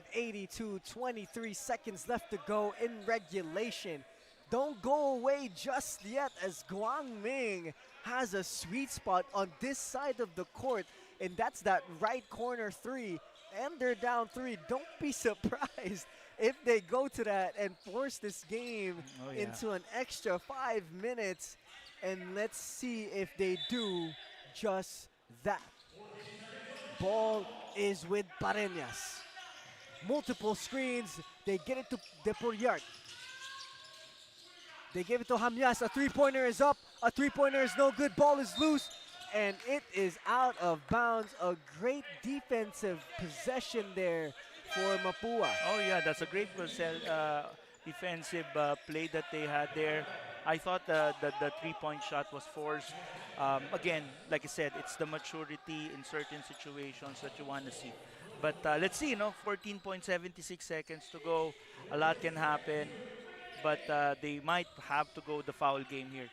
85-82, 23 seconds left to go in regulation. Don't go away just yet as Guangming has a sweet spot on this side of the court, and that's that right corner three. And they're down 3. Don't be surprised if they go to that and force this game into an extra 5 minutes. And let's see if they do just that. Ball is with Pareñas. multiple screens. They get it to Deporyart. They give it to Hamyas. A three-pointer is up. A three-pointer is no good. Ball is loose. And it is out of bounds. A great defensive possession there for Mapua. Oh yeah, that's a great defensive play that they had there. I thought the three-point shot was forced. Again, like I said, it's the maturity in certain situations that you want to see. But let's see, 14.76 seconds to go. A lot can happen, but they might have to go the foul game here.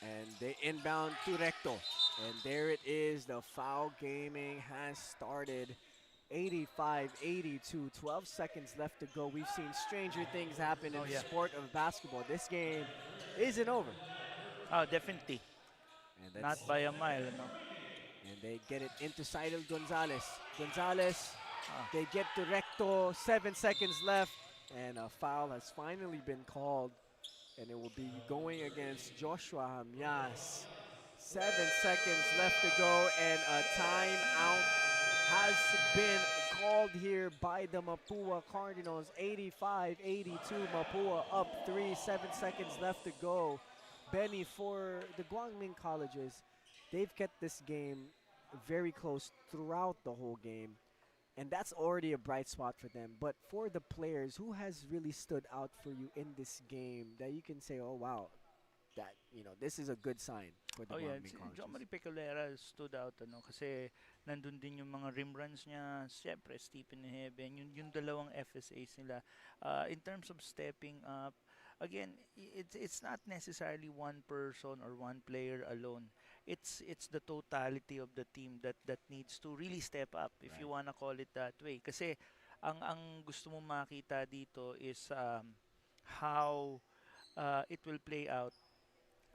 And they inbound to Recto. And there it is. The foul gaming has started. 85-82, 12 seconds left to go. We've seen stranger things happen in the sport of basketball. This game isn't over. Oh, definitely. And not by a mile, And they get it into Cyril Gonzalez. Gonzalez, they get to Recto. 7 seconds left. And a foul has finally been called. And it will be going against Joshua Hamyas. 7 seconds left to go. And a timeout has been called here by the Mapua Cardinals. 85-82, Mapua up 3, 7 seconds left to go. Benny, for the GUANG colleges, they've kept this game very close throughout the whole game. And that's already a bright spot for them. But for the players, who has really stood out for you in this game that you can say, oh wow, that this is a good sign for the GUANG colleges? John Marie Pecolera stood out, kasi nandun din yung mga rim runs niya, siyempre Stephen Heaven, yung dalawang FSAs nila. In terms of stepping up, again, it's not necessarily one person or one player alone. It's the totality of the team that needs to really step up, if you wanna call it that way. Kasi ang gusto mo makita dito is how it will play out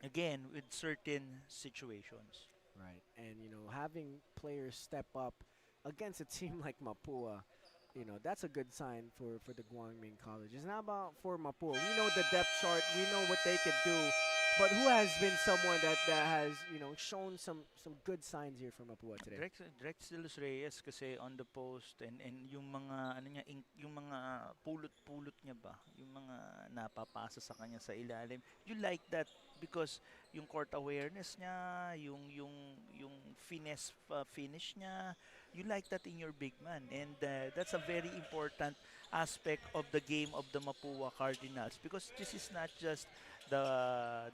again with certain situations. Right, and having players step up against a team like Mapua, that's a good sign for the GUANG College. It's not about for Mapua. We know the depth chart. We know what they could do. But who has been someone that has shown some good signs here from Mapua today? Drex de los Reyes kasi on the post and yung mga yung mga pulot-pulot niya ba, yung mga napapasa sa kanya sa ilalim. You like that because yung court awareness niya, yung finesse finish niya, you like that in your big man, and that's a very important aspect of the game of the Mapua Cardinals, because this is not just the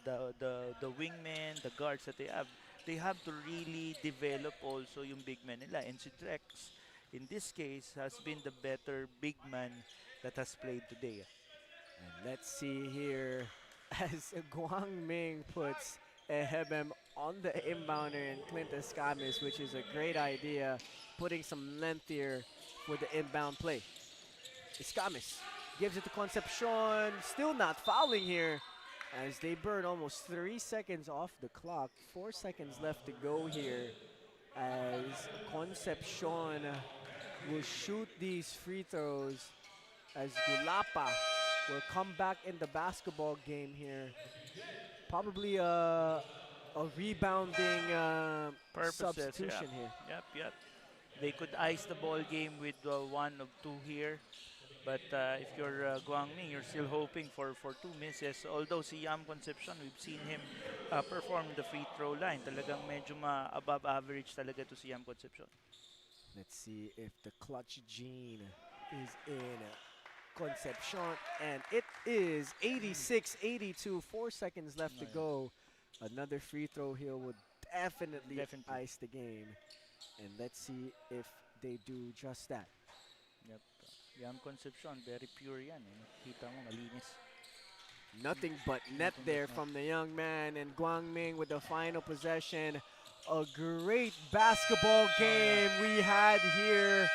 wingmen, the guards that they have. They have to really develop also yung big man nila. And si Drex, in this case, has been the better big man that has played today. And let's see here as GUANG puts Ehebem on the inbounder and Clint Escamis, which is a great idea, putting some length here for the inbound play. Escamis gives it to Concepcion, still not fouling here, as they burn almost 3 seconds off the clock. 4 seconds left to go here, as Concepcion will shoot these free throws, as Gulapa will come back in the basketball game here. Probably a rebounding substitution here. Yep. They could ice the ball game with 1 of 2 here. But if you're GUANG, you're still hoping for 2 misses. Although si Yam Concepcion, we've seen him perform the free throw line. Talagang medyo above average talaga to si Yam Concepcion. Let's see if the clutch gene is in Concepcion. And it is 86-82, 4 seconds left to go. Another free throw here would definitely ice the game. And let's see if they do just that. Yep. Yam Concepcion, very pure yan. Kita mo, malinis. Nothing but net there from the young man. And GUANG with the final possession. A great basketball game we had here.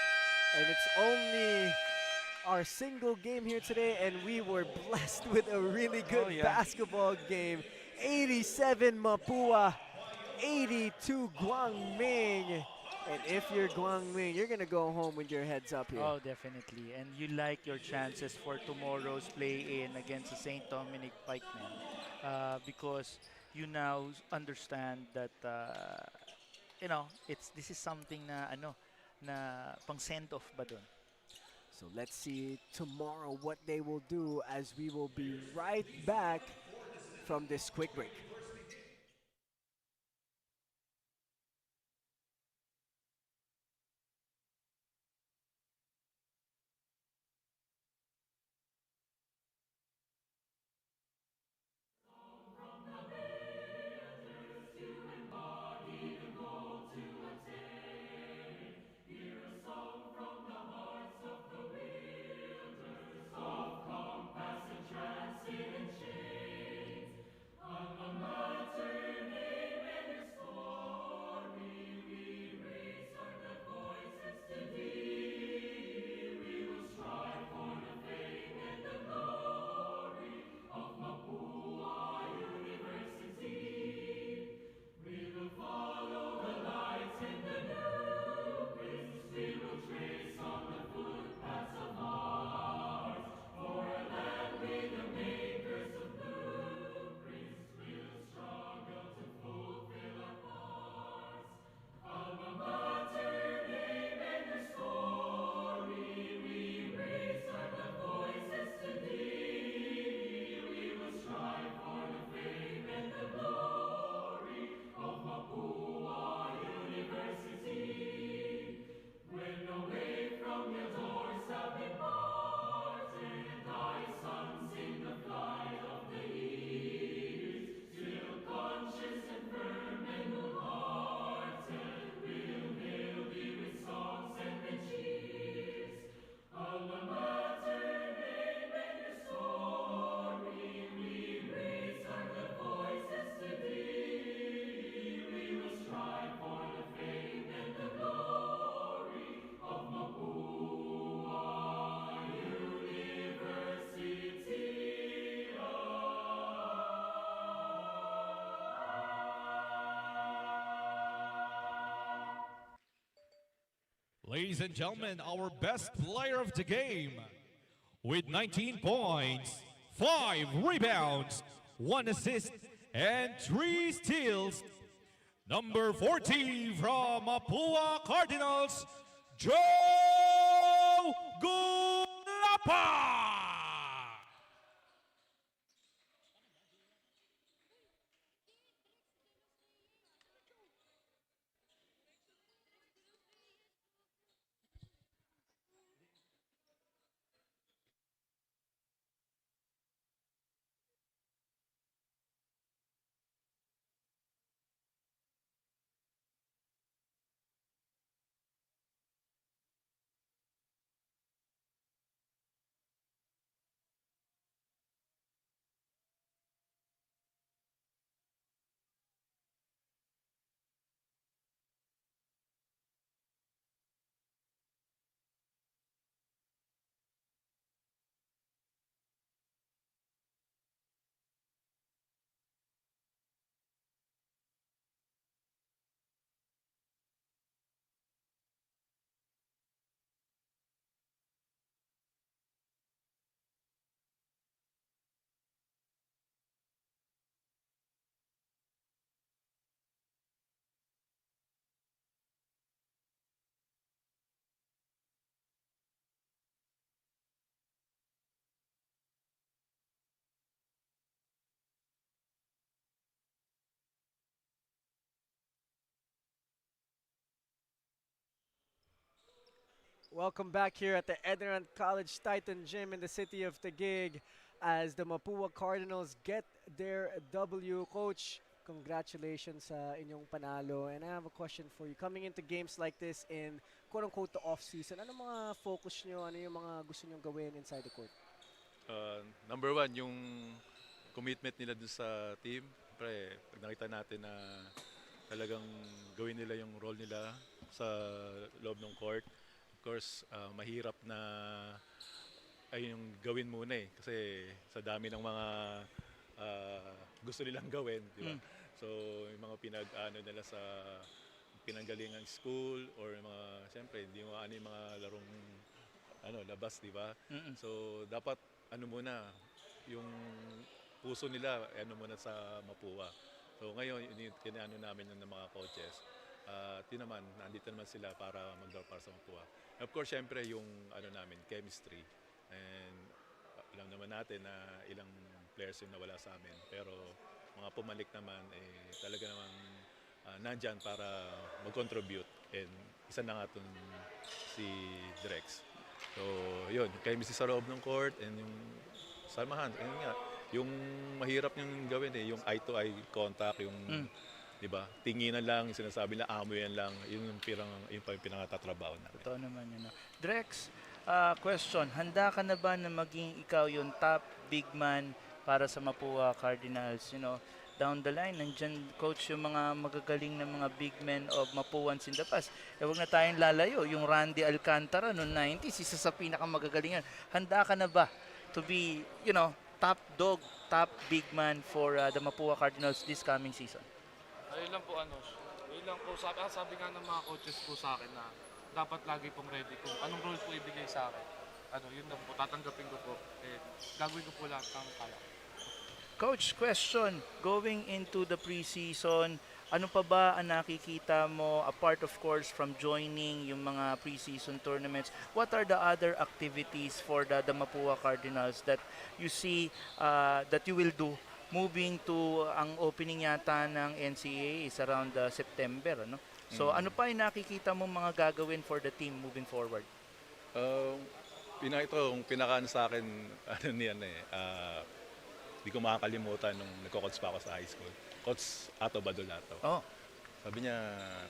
And it's only our single game here today, and we were blessed with a really good basketball game. 87 Mapua, 82 GUANG. And if you're GUANG, you're going to go home with your heads up here. Oh, definitely. And you like your chances for tomorrow's play-in against the St. Dominic Pikemen, because you now understand that, this is something na pang send-off ba dun? So let's see tomorrow what they will do as we will be right back from this quick break. Ladies and gentlemen, our best player of the game with 19 points, 5 rebounds, 1 assist, and 3 steals. Number 40 from Mapua Cardinals, Joe Gulapa. Welcome back here at the ENDERUN College Titan Gym in the city of Taguig as the Mapua Cardinals get their W. Coach, congratulations sa inyong panalo. And I have a question for you. Coming into games like this in quote-unquote the off-season, ano mga focus nyo? Ano yung mga gusto nyo gawin inside the court? Number one, yung commitment nila dun sa team. Pre, pag nakita natin na talagang gawin nila yung role nila sa loob ng court. Of course, mahirap na ay yung gawin muna eh. Kasi sa dami ng mga gusto nilang gawin, di ba? So, yung mga pinag-ano nila sa pinanggalingan school or mga, siyempre, hindi mo ano yung mga larong labas, di ba? So, dapat ano muna, yung puso nila, ano muna sa Mapua. So, ngayon, kinaano namin ng mga coaches. At yun naman, nandito naman sila para maglaro para sa Mapua. Of course, syempre yung ano namin, chemistry. And alam naman natin na ilang players yung nawala sa amin. Pero mga pumalik naman, talaga naman nandyan para mag-contribute. And isa na nga itong si Drex. So, yun, chemistry sa loob ng court and yung samahan. Ayun nga, yung mahirap yung gawin yung eye-to-eye contact, yung di ba? Tinginan lang, sinasabi na amo yan lang, yun yung pinangatatrabaho namin. Totoo naman yun. Drex, question, handa ka na ba na maging ikaw yung top big man para sa Mapua Cardinals? Down the line, nandyan coach yung mga magagaling na mga big men of Mapuans in the past. Huwag na tayong lalayo. Yung Randy Alcantara noong 90s, isa sa pinakamagagalingan. Handa ka na ba to be, top dog, top big man for the Mapua Cardinals this coming season? Ayun lang po, sabi nga ng mga coaches po sa akin na dapat lagi pong ready kung anong role po ibigay sa akin. Yun lang po, tatanggapin ko po. Gagawin ko po lahat ng kaya. Coach, question, going into the preseason, ano pa ba ang nakikita mo, apart of course from joining yung mga preseason tournaments, what are the other activities for the Mapua Cardinals that you see that you will do moving to ang opening yata ng NCAA is around September, ano? So ano pa yung nakikita mo mga gagawin for the team moving forward? Yung pinakaano sa akin, di ko makakalimutan nung nagko-coach pa ako sa high school. Coach Ato Badolato. Oh. Sabi niya,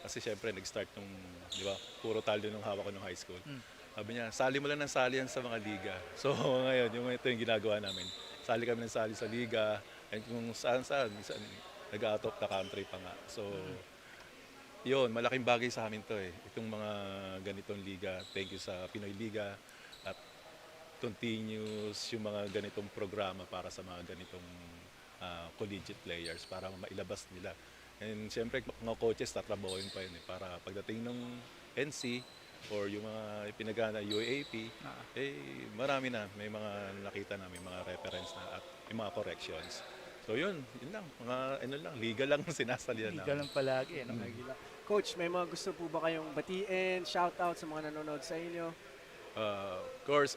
kasi syempre nag-start nung, di ba, puro talyo nung hawak ko nung high school. Sabi niya, sali mo lang ng sali yan sa mga liga. So ngayon, ito yung ginagawa namin. Sali kami ng sali sa liga, and kung saan-saan, nag-out of the country pa nga. So, yun, malaking bagay sa amin to itong mga ganitong liga. Thank you sa Pinoyliga at continuous yung mga ganitong programa para sa mga ganitong collegiate players para mailabas nila. And siyempre mga coaches tatrabahoin pa yun para pagdating ng NC or yung mga pinagana UAAP, marami na, may mga nakita na, may mga reference na at yung mga corrections. So yun lang, liga lang sinasalihan namin. Liga lang palagi. Coach, may mga gusto po ba kayong batiin, shout out sa mga nanonood sa inyo? Of course,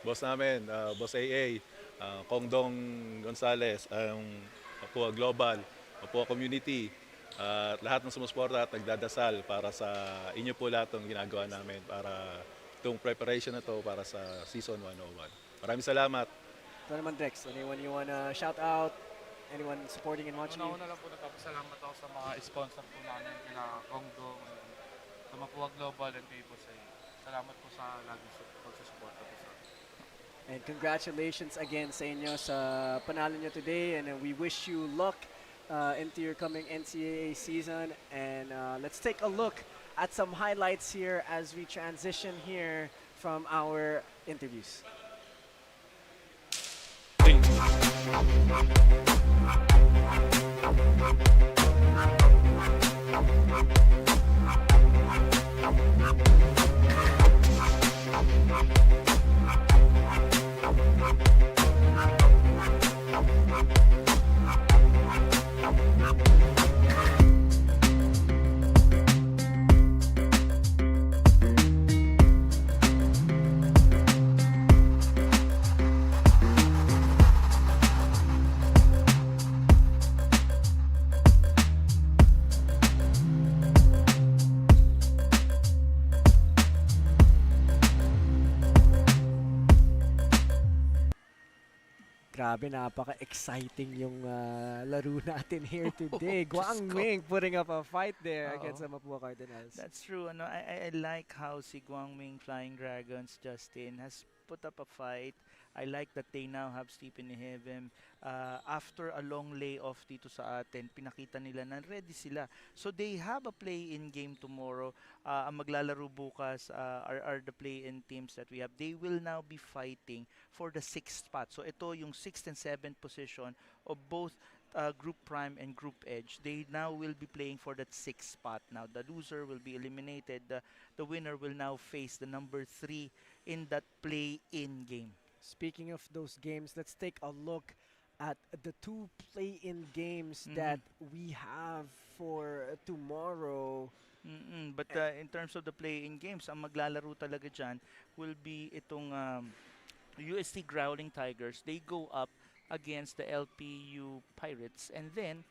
boss namin, Boss AA, Kong Dong Gonzales, Mapua Global, Mapua Community, at lahat ng sumusuporta at nagdadasal para sa inyo po lahat ng ginagawa namin para itong preparation na to para sa Season 101. Maraming salamat. Ito naman, Drex, anyone you wanna shout out? Anyone supporting and watching you? Una lang po nagpapasalamat ako sa mga sponsor po namin, kina Kongdong, sa Mapua Global and kay Boss A. Salamat po sa laging pagsusuporta po sa akin. And congratulations again sa inyo sa panalo nyo today, and we wish you luck into your coming NCAA season. And let's take a look at some highlights here as we transition here from our interviews. Grabe, napaka-exciting yung laro natin here today. GUANG Ming putting up a fight there against the Mapua Cardinals. That's true. I like how si Guang Ming Flying Dragons, Justin, has put up a fight. I like that they now have Stephen Hevem. After a long layoff dito sa atin, pinakita nila na ready sila. So they have a play-in game tomorrow. Ang maglalaro bukas are the play-in teams that we have. They will now be fighting for the 6th spot. So ito yung 6th and 7th position of both Group Prime and Group Edge. They now will be playing for that 6th spot. Now the loser will be eliminated. The winner will now face the number 3 in that play-in game. Speaking of those games, let's take a look at the 2 play-in games that we have for tomorrow. But in terms of the play-in games, ang maglalaro talaga dyan will be itong UST Growling Tigers. They go up against the LPU Pirates. And then,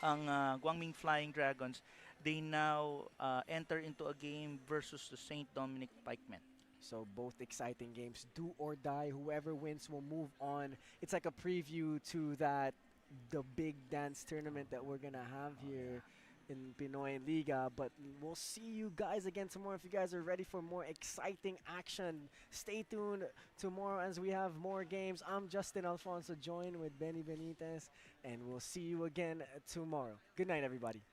ang Guangming Flying Dragons, they now enter into a game versus the St. Dominic Pikemen. So both exciting games, do or die. Whoever wins will move on. It's like a preview to the big dance tournament that we're gonna have here in Pinoy Liga. But we'll see you guys again tomorrow. If you guys are ready for more exciting action, stay tuned tomorrow as we have more games. I'm Justin Alfonso, joined with Benny Benitez, and we'll see you again tomorrow. Good night, everybody.